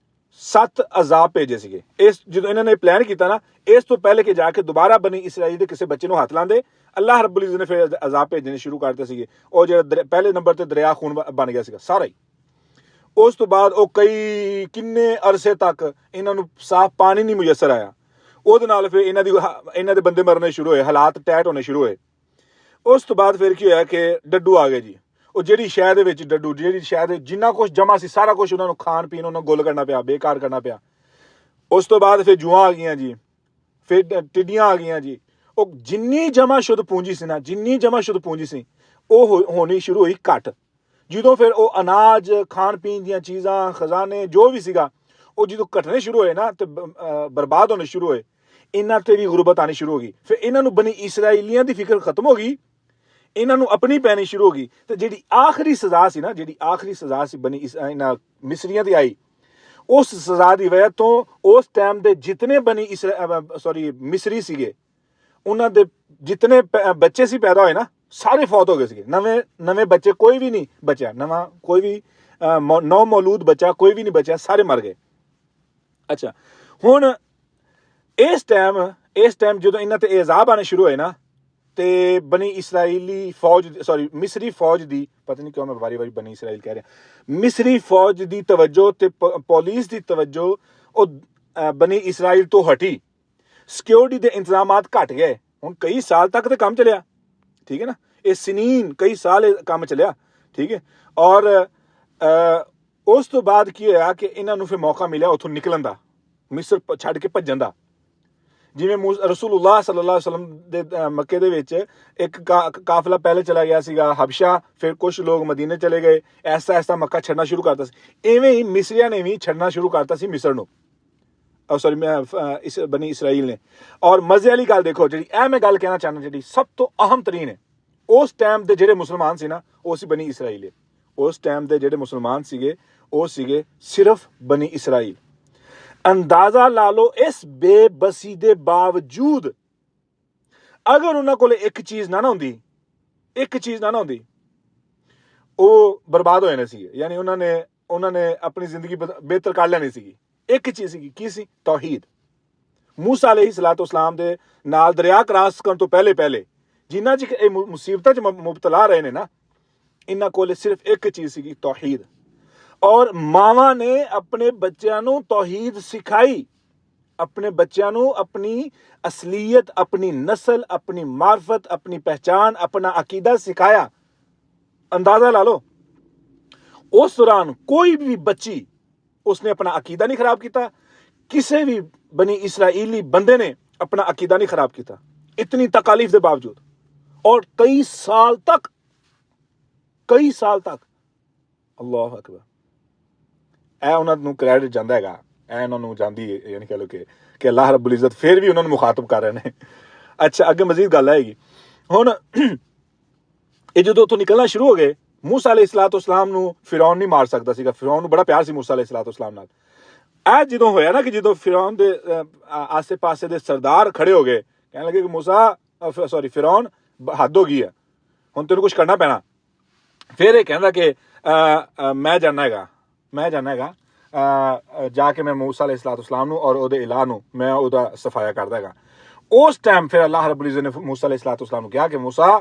7 ਅਜ਼ਾਬ ਭੇਜੇ ਸੀਗੇ। ਇਸ ਜਦੋਂ ਇਹਨਾਂ ਨੇ ਪਲਾਨ ਕੀਤਾ ਨਾ, ਇਸ ਤੋਂ ਪਹਿਲੇ ਕਿ ਜਾ ਕੇ ਦੁਬਾਰਾ ਬਨੀ ਇਸਰਾਈਲ ਦੇ ਕਿਸੇ ਬੱਚੇ ਨੂੰ ਹੱਥ ਲਾਉਂਦੇ, ਅੱਲਾਹ ਰੱਬੁਲ ਇੱਜ਼ਤ ਨੇ ਫਿਰ ਅਜ਼ਾਬ ਭੇਜਣੇ ਸ਼ੁਰੂ ਕਰਤੇ ਸੀਗੇ। ਉਹ ਜਿਹੜਾ ਪਹਿਲੇ ਨੰਬਰ ਤੇ ਦਰਿਆ ਖੂਨ ਬਣ ਗਿਆ ਸੀਗਾ ਸਾਰਾ ਹੀ। ਉਸ ਤੋਂ ਬਾਅਦ ਉਹ ਕਿੰਨੇ ਅਰਸੇ ਤੱਕ ਇਹਨਾਂ ਨੂੰ ਸਾਫ਼ ਪਾਣੀ ਨਹੀਂ ਮੁਯੱਸਰ ਆਇਆ। ਉਹਦੇ ਨਾਲ ਫਿਰ ਇਹਨਾਂ ਦੇ ਬੰਦੇ ਮਰਨੇ ਸ਼ੁਰੂ ਹੋਏ, ਹਾਲਾਤ ਟੈਟ ਹੋਣੇ ਸ਼ੁਰੂ ਹੋਏ। ਉਸ ਤੋਂ ਬਾਅਦ ਫਿਰ ਕੀ ਹੋਇਆ ਕਿ ਡੱਡੂ ਆ ਗਏ ਜੀ। ਉਹ ਜਿਹੜੀ ਸ਼ਹਿਰ ਦੇ ਵਿੱਚ ਡੱਡੂ, ਜਿਹੜੀ ਸ਼ਹਿਰ ਦੇ ਜਿੰਨਾ ਕੁਛ ਜਮਾ ਸੀ ਸਾਰਾ ਕੁਛ ਉਹਨਾਂ ਨੂੰ ਖਾਣ ਪੀਣ ਉਹਨਾਂ ਨੂੰ ਗੁੱਲ ਕਰਨਾ ਪਿਆ, ਬੇਕਾਰ ਕਰਨਾ ਪਿਆ। ਉਸ ਤੋਂ ਬਾਅਦ ਫਿਰ ਜੂਆਂ ਆ ਗਈਆਂ ਜੀ, ਫਿਰ ਟਿੱਡੀਆਂ ਆ ਗਈਆਂ ਜੀ। ਉਹ ਜਿੰਨੀ ਜਮਾ ਸ਼ੁੱਧ ਪੂੰਜੀ ਸੀ ਨਾ, ਜਿੰਨੀ ਜਮਾ ਸ਼ੁੱਧ ਪੂੰਜੀ ਸੀ ਉਹ ਹੋਣੀ ਸ਼ੁਰੂ ਹੋਈ ਘੱਟ। ਜਦੋਂ ਫਿਰ ਉਹ ਅਨਾਜ, ਖਾਣ ਪੀਣ ਦੀਆਂ ਚੀਜ਼ਾਂ, ਖਜ਼ਾਨੇ ਜੋ ਵੀ ਸੀਗਾ ਉਹ ਜਦੋਂ ਘਟਣੇ ਸ਼ੁਰੂ ਹੋਏ ਨਾ ਤੇ ਬਰਬਾਦ ਹੋਣੇ ਸ਼ੁਰੂ ਹੋਏ, ਇਹਨਾਂ ਤੇ ਵੀ ਗੁਰਬਤ ਆਣੀ ਸ਼ੁਰੂ ਹੋ ਗਈ। ਫਿਰ ਇਹਨਾਂ ਨੂੰ ਬਨੀ ਇਸਰਾਈਲੀਆਂ ਦੀ ਫਿਕਰ ਖਤਮ ਹੋ ਗਈ, ਇਹਨਾਂ ਨੂੰ ਆਪਣੀ ਪੈਣੀ ਸ਼ੁਰੂ ਹੋ ਗਈ। ਤੇ ਜਿਹੜੀ ਆਖਰੀ ਸਜ਼ਾ ਸੀ ਨਾ, ਜਿਹੜੀ ਆਖਰੀ ਸਜ਼ਾ ਸੀ ਬਨੀ ਇਹਨਾਂ ਮਿਸਰੀਆਂ ਦੀ ਆਈ, ਉਸ ਸਜ਼ਾ ਦੀ ਵਜ੍ਹਾ ਤੋਂ ਉਸ ਟਾਈਮ ਦੇ ਜਿਤਨੇ ਮਿਸਰੀ ਸੀਗੇ, ਉਹਨਾਂ ਦੇ ਜਿਤਨੇ ਬੱਚੇ ਸੀ ਪੈਦਾ ਹੋਏ ਨਾ, ਸਾਰੇ ਫੌਤ ਹੋ ਗਏ ਸੀਗੇ। ਨਵੇਂ ਬੱਚੇ ਕੋਈ ਵੀ ਨਹੀਂ ਬਚਿਆ, ਨਵਾਂ ਕੋਈ ਵੀ ਨੌ ਮੌਲੂਦ ਬੱਚਾ ਕੋਈ ਵੀ ਨਹੀਂ ਬਚਿਆ, ਸਾਰੇ ਮਰ ਗਏ। ਅੱਛਾ, ਹੁਣ ਇਸ ਟਾਈਮ ਜਦੋਂ ਇਹਨਾਂ ਤੇ ਇਜ਼ਾਬ ਆਣੇ ਸ਼ੁਰੂ ਹੋਏ ਨਾ, ਤੇ ਬਨੀ ਇਸਰਾਈਲੀ ਫੌਜ ਮਿਸਰੀ ਫੌਜ ਦੀ, ਪਤਾ ਨਹੀਂ ਕਿਉਂ ਮੈਂ ਵਾਰੀ ਬਨੀ ਇਸਰਾਈਲ ਕਹਿ ਰਿਹਾ, ਮਿਸਰੀ ਫੌਜ ਦੀ ਤਵੱਜੋ ਤੇ ਪੁਲਿਸ ਦੀ ਤਵੱਜੋ ਉਹ ਬਨੀ ਇਸਰਾਈਲ ਤੋਂ ਹਟੀ। ਸਿਕਿਉਰਿਟੀ ਦੇ ਇੰਤਜ਼ਾਮਾਤ ਘਟ ਗਏ। ਹੁਣ ਕਈ ਸਾਲ ਤੱਕ ਤੇ ਕੰਮ ਚੱਲਿਆ, ਠੀਕ ਹੈ ਨਾ, ਇਹ ਸਿਨੀਨ ਕਈ ਸਾਲ ਇਹ ਕੰਮ ਚੱਲਿਆ, ਠੀਕ ਹੈ। ਔਰ ਉਸ ਤੋਂ ਬਾਅਦ ਕੀ ਹੋਇਆ ਕਿ ਇਹਨਾਂ ਨੂੰ ਫਿਰ ਮੌਕਾ ਮਿਲਿਆ ਉੱਥੋਂ ਨਿਕਲਣ ਦਾ, ਮਿਸਰ ਛੱਡ ਕੇ ਭੱਜਣ ਦਾ। ਜਿਵੇਂ ਰਸੂਲੁल्लाह सल्लल्लाहु अलैहि वसल्लम ਦੇ ਮੱਕੇ ਦੇ ਵਿੱਚ ਇੱਕ ਕਾਫਲਾ ਪਹਿਲੇ ਚਲਾ ਗਿਆ ਸੀਗਾ ਹਬਸ਼ਾ, ਫਿਰ ਕੁਝ ਲੋਕ ਮਦੀਨੇ ਚਲੇ ਗਏ, ਐਸਾ ਮੱਕਾ ਛੱਡਣਾ ਸ਼ੁਰੂ ਕਰਤਾ ਸੀ। ਐਵੇਂ ਹੀ ਮਿਸਰੀਆਂ ਨੇ ਵੀ ਛੱਡਣਾ ਸ਼ੁਰੂ ਕਰਤਾ ਸੀ ਮਿਸਰ ਨੂੰ, ਬਨੀ ਇਸਰਾਈਲ ਨੇ। ਔਰ ਮਜ਼ੇ ਵਾਲੀ ਗੱਲ ਦੇਖੋ, ਜਿਹੜੀ ਇਹ ਮੈਂ ਗੱਲ ਕਹਿਣਾ ਚਾਹੁੰਦਾ, ਜਿਹੜੀ ਸਭ ਤੋਂ ਅਹਿਮ ਤਰੀਨ ਹੈ, ਉਸ ਟਾਈਮ ਦੇ ਜਿਹੜੇ ਮੁਸਲਮਾਨ ਸੀ ਨਾ, ਉਹ ਸੀ ਬਨੀ ਇਸਰਾਈਲ। ਉਸ ਟਾਈਮ ਦੇ ਜਿਹੜੇ ਮੁਸਲਮਾਨ ਸੀਗੇ ਉਹ ਸੀਗੇ ਸਿਰਫ ਬਨੀ ਇਸਰਾਈਲ। ਅੰਦਾਜ਼ਾ ਲਾ ਲਓ, ਇਸ ਬੇਬਸੀ ਦੇ ਬਾਵਜੂਦ ਅਗਰ ਉਹਨਾਂ ਕੋਲ ਇੱਕ ਚੀਜ਼ ਨਾ ਹੁੰਦੀ, ਉਹ ਬਰਬਾਦ ਹੋ ਜਾਣੇ ਸੀ। ਯਾਨੀ ਉਹਨਾਂ ਨੇ ਆਪਣੀ ਜ਼ਿੰਦਗੀ ਬਿਹਤਰ ਕਰ ਲੈਣੀ ਸੀਗੀ। ਇੱਕ ਚੀਜ਼ ਸੀਗੀ, ਕੀ ਸੀ? ਤੌਹੀਦ। मूसा अलैहिस्सलाम ਦੇ ਨਾਲ ਦਰਿਆ ਕ੍ਰਾਸ ਕਰਨ ਤੋਂ ਪਹਿਲੇ ਜਿਨ੍ਹਾਂ ਚ ਇਹ ਮੁਸੀਬਤਾਂ ਚ ਮੁਬਤਲਾ ਰਹੇ ਨੇ ਨਾ, ਇਹਨਾਂ ਕੋਲ ਸਿਰਫ ਇੱਕ ਚੀਜ਼ ਸੀਗੀ, ਤੌਹੀਦ। ਔਰ ਮਾਵਾਂ ਨੇ ਆਪਣੇ ਬੱਚਿਆਂ ਨੂੰ ਤੌਹੀਦ ਸਿਖਾਈ, ਆਪਣੇ ਬੱਚਿਆਂ ਨੂੰ ਆਪਣੀ ਅਸਲੀਅਤ, ਆਪਣੀ ਨਸਲ, ਆਪਣੀ ਮਾਰਫਤ, ਆਪਣੀ ਪਹਿਚਾਨ, ਆਪਣਾ ਅਕੀਦਾ ਸਿਖਾਇਆ। ਅੰਦਾਜ਼ਾ ਲਾ ਲਓ, ਉਸ ਦੌਰਾਨ ਕੋਈ ਵੀ ਬੱਚੀ ਉਸਨੇ ਆਪਣਾ ਅਕੀਦਾ ਨਹੀਂ ਖਰਾਬ ਕੀਤਾ, ਕਿਸੇ ਵੀ ਬਨੀ ਇਸਰਾਈਲੀ ਬੰਦੇ ਨੇ ਆਪਣਾ ਅਕੀਦਾ ਨਹੀਂ ਖਰਾਬ ਕੀਤਾ, ਇਤਨੀ ਤਕਾਲੀਫ ਦੇ ਬਾਵਜੂਦ। ਔਰ ਕਈ ਸਾਲ ਤੱਕ ਅੱਲਾਹੁ ਅਕਬਰ, ਇਹ ਉਹਨਾਂ ਨੂੰ ਕ੍ਰੈਡਿਟ ਜਾਂਦਾ ਹੈਗਾ, ਇਹ ਉਹਨਾਂ ਨੂੰ ਜਾਂਦੀ ਹੈ, ਯਾਨੀ ਕਹਿ ਲਓ ਕਿ ਅੱਲਾਹ ਰੱਬੁਲ ਇੱਜ਼ਤ ਫਿਰ ਵੀ ਉਹਨਾਂ ਨੂੰ ਮੁਖਾਤਬ ਕਰ ਰਹੇ ਨੇ। ਅੱਛਾ, ਅੱਗੇ ਮਜ਼ੀਦ ਗੱਲ ਆਏਗੀ। ਹੁਣ ਇਹ ਜਦੋਂ ਉੱਥੋਂ ਨਿਕਲਣਾ ਸ਼ੁਰੂ ਹੋ ਗਏ, मूसा अलैहिस्सलाम ਨੂੰ ਫਿਰੌਨ ਨਹੀਂ ਮਾਰ ਸਕਦਾ ਸੀਗਾ। ਫਿਰੌਨ ਨੂੰ ਬੜਾ ਪਿਆਰ ਸੀ मूसा अलैहिस्सलाम ਨਾਲ। ਇਹ ਜਦੋਂ ਹੋਇਆ ਨਾ ਕਿ ਜਦੋਂ ਫਿਰੌਨ ਦੇ ਆਸੇ ਪਾਸੇ ਦੇ ਸਰਦਾਰ ਖੜੇ ਹੋ ਗਏ, ਕਹਿਣ ਲੱਗੇ ਕਿ मूसा ਸੌਰੀ ਫਿਰੌਨ ਹੱਦ ਹੋ ਗਈ ਹੈ, ਹੁਣ ਤੈਨੂੰ ਕੁਝ ਕਰਨਾ ਪੈਣਾ। ਫਿਰ ਇਹ ਕਹਿੰਦਾ ਕਿ ਮੈਂ ਜਾਣਾ ਹੈਗਾ ਜਾ ਕੇ ਮੈਂ ਮੂਸਾ अलैहिस्सलाम ਨੂੰ ਔਰ ਉਹਦੇ ਇਲਾਹ ਨੂੰ ਮੈਂ ਉਹਦਾ ਸਫਾਇਆ ਕਰਦਾ ਹੈਗਾ। ਉਸ ਟਾਈਮ ਫਿਰ ਅੱਲਾਹ ਰੱਬੁਲ ਇਜ਼्ज़त ਨੇ ਮੂਸਾ अलैहिस्सलाम ਨੂੰ ਕਿਹਾ ਕਿ ਮੂਸਾ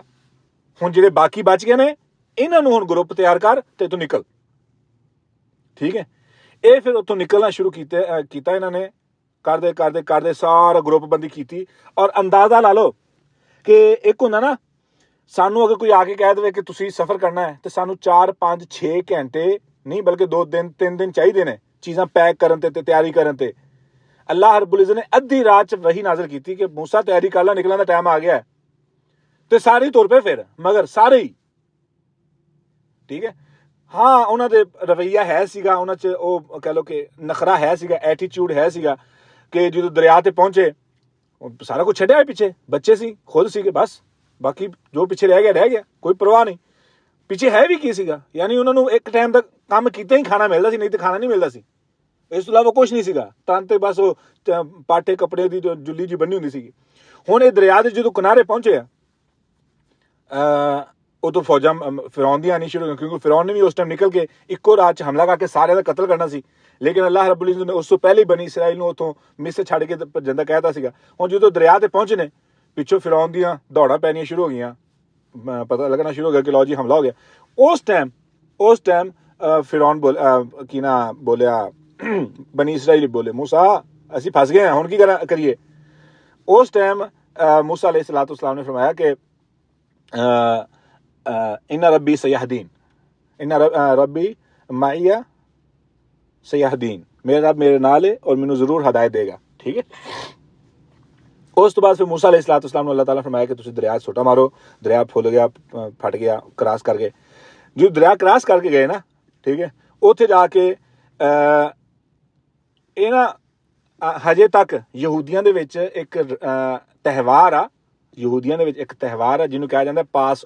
ਹੁਣ ਜਿਹੜੇ ਬਾਕੀ ਬਚ ਗਏ ਨੇ ਇਹਨਾਂ ਨੂੰ ਹੁਣ ਗਰੁੱਪ ਤਿਆਰ ਕਰ ਤੇ ਤੂੰ ਨਿਕਲ। ਠੀਕ ਹੈ, ਇਹ ਫਿਰ ਉੱਥੋਂ ਨਿਕਲਣਾ ਸ਼ੁਰੂ ਕੀਤਾ ਇਹਨਾਂ ਨੇ, ਕਰਦੇ ਸਾਰਾ ਗਰੁੱਪ ਬੰਦੀ ਕੀਤੀ। ਔਰ ਅੰਦਾਜ਼ਾ ਲਾ ਲਓ ਕਿ ਇੱਕ ਹੁੰਦਾ ਨਾ, ਸਾਨੂੰ ਅਗਰ ਕੋਈ ਆ ਕੇ ਕਹਿ ਦੇਵੇ ਕਿ ਤੁਸੀਂ ਸਫ਼ਰ ਕਰਨਾ ਹੈ ਤੇ ਸਾਨੂੰ 4 5 6 ਘੰਟੇ ਨਹੀਂ ਬਲਕਿ 2 ਦਿਨ 3 ਦਿਨ ਚਾਹੀਦੇ ਨੇ ਚੀਜ਼ਾਂ ਪੈਕ ਕਰਨ ਤੇ ਤਿਆਰੀ ਕਰਨ ਤੇ। ਅੱਲਾਹ ਰੱਬੁਲ ਇਜ਼्ज़त ਨੇ ਅੱਧੀ ਰਾਤ 'ਚ ਵਹੀ ਨਾਜ਼ਰ ਕੀਤੀ ਕਿ ਮੂਸਾ ਤਿਆਰੀ ਕਰ ਲੈ, ਨਿਕਲਣ ਦਾ ਟਾਈਮ ਆ ਗਿਆ ਤੇ ਸਾਰੇ ਹੀ ਤੁਰ ਪਏ ਫਿਰ, ਮਗਰ ਸਾਰੇ ਹੀ। ਠੀਕ ਹੈ, ਹਾਂ ਉਹਨਾਂ ਦੇ ਰਵੱਈਆ ਹੈ ਸੀਗਾ, ਉਹਨਾਂ 'ਚ ਉਹ ਕਹਿ ਲਓ ਕਿ ਨਖਰਾ ਹੈ ਸੀਗਾ, ਐਟੀਟਿਊਡ ਹੈ ਸੀਗਾ ਕਿ ਜਦੋਂ ਦਰਿਆ ਤੇ ਪਹੁੰਚੇ ਸਾਰਾ ਕੁਝ ਛੱਡਿਆ ਪਿੱਛੇ, ਬੱਚੇ ਸੀ ਖੁਦ ਸੀਗੇ, ਬਸ ਬਾਕੀ ਜੋ ਪਿੱਛੇ ਰਹਿ ਗਿਆ, ਕੋਈ ਪਰਵਾਹ ਨਹੀਂ। ਪਿੱਛੇ ਹੈ ਵੀ ਕੀ ਸੀਗਾ, ਯਾਨੀ ਉਹਨਾਂ ਨੂੰ ਇੱਕ ਟਾਈਮ ਦਾ ਕੰਮ ਕੀਤਾ ਹੀ ਖਾਣਾ ਮਿਲਦਾ ਸੀ, ਨਹੀਂ ਤੇ ਖਾਣਾ ਨਹੀਂ ਮਿਲਦਾ ਸੀ, ਇਸ ਤੋਂ ਇਲਾਵਾ ਕੁਛ ਨਹੀਂ ਸੀਗਾ। ਤਾਂ ਤੇ ਬਸ ਉਹ ਪਾਟੇ ਕੱਪੜੇ ਦੀ ਜੁੱਲੀ ਜੀ ਬੰਨੀ ਹੁੰਦੀ ਸੀਗੀ। ਹੁਣ ਇਹ ਦਰਿਆ ਦੇ ਜਦੋਂ ਕਿਨਾਰੇ ਪਹੁੰਚੇ ਆ ਉਦੋਂ ਫੌਜਾਂ ਫਿਰੌਨ ਦੀਆਂ ਆਉਣੀ ਸ਼ੁਰੂ ਹੋਈਆਂ, ਕਿਉਂਕਿ ਫਿਰੌਨ ਨੇ ਵੀ ਉਸ ਟਾਈਮ ਨਿਕਲ ਕੇ ਇੱਕੋ ਰਾਤ 'ਚ ਹਮਲਾ ਕਰਕੇ ਸਾਰਿਆਂ ਦਾ ਕਤਲ ਕਰਨਾ ਸੀ। ਲੇਕਿਨ ਅੱਲਾਹ ਰੱਬੁਲ ਇਜ਼्ज़त ਨੇ ਉਸ ਤੋਂ ਪਹਿਲੇ ਹੀ ਬਨੀ ਇਸਰਾਈਲ ਨੂੰ ਉੱਥੋਂ ਮਿਸਰ ਛੱਡ ਕੇ ਜਾਂਦਾ ਕਹਿਤਾ ਸੀਗਾ। ਹੁਣ ਜਦੋਂ ਦਰਿਆ ਤੇ ਪਹੁੰਚੇ ਨੇ ਪਿੱਛੋਂ ਫਿਰੌਨ ਦੀਆਂ ਦੌੜਾਂ ਪੈਣੀਆਂ ਸ਼ੁਰੂ ਹੋ ਗਈਆਂ, ਪਤਾ ਲੱਗਣਾ ਸ਼ੁਰੂ ਹੋ ਗਿਆ ਕਿ ਲਓ ਜੀ ਹਮਲਾ ਹੋ ਗਿਆ। ਉਸ ਟਾਈਮ ਫਿਰੌਨ ਬੋਲਿਆ ਬਨੀ ਇਸਰਾਈਲ ਬੋਲੇ ਮੂਸਾ ਅਸੀਂ ਫਸ ਗਏ ਹਾਂ, ਹੁਣ ਕੀ ਕਰੀਏ। ਉਸ ਟਾਈਮ ਮੂਸਾ अलैहिस्सलाम ने फरमाया कि इन्ना रब्बी सयहदीन, इन्ना रब्बी माइया सयहदीन, मेरा रब मेरे नाल है और मैनू जरूर हदायत देगा। ठीक है, उस तो बाद फिर मूसा अलैहिस्सलाम ने अल्लाह ताला फरमाया कि तुसीं दरिया छोटा मारो, दरिया फुल गया, फट गया, क्रॉस कर गए। जो दरिया क्रॉस करके गए ना, ठीक है, उत्थे जाके ਇਹ ਨਾ ਹਜੇ ਤੱਕ ਯਹੂਦੀਆਂ ਦੇ ਵਿੱਚ ਇੱਕ ਤਿਉਹਾਰ ਆ, ਜਿਹਨੂੰ ਕਿਹਾ ਜਾਂਦਾ ਪਾਸ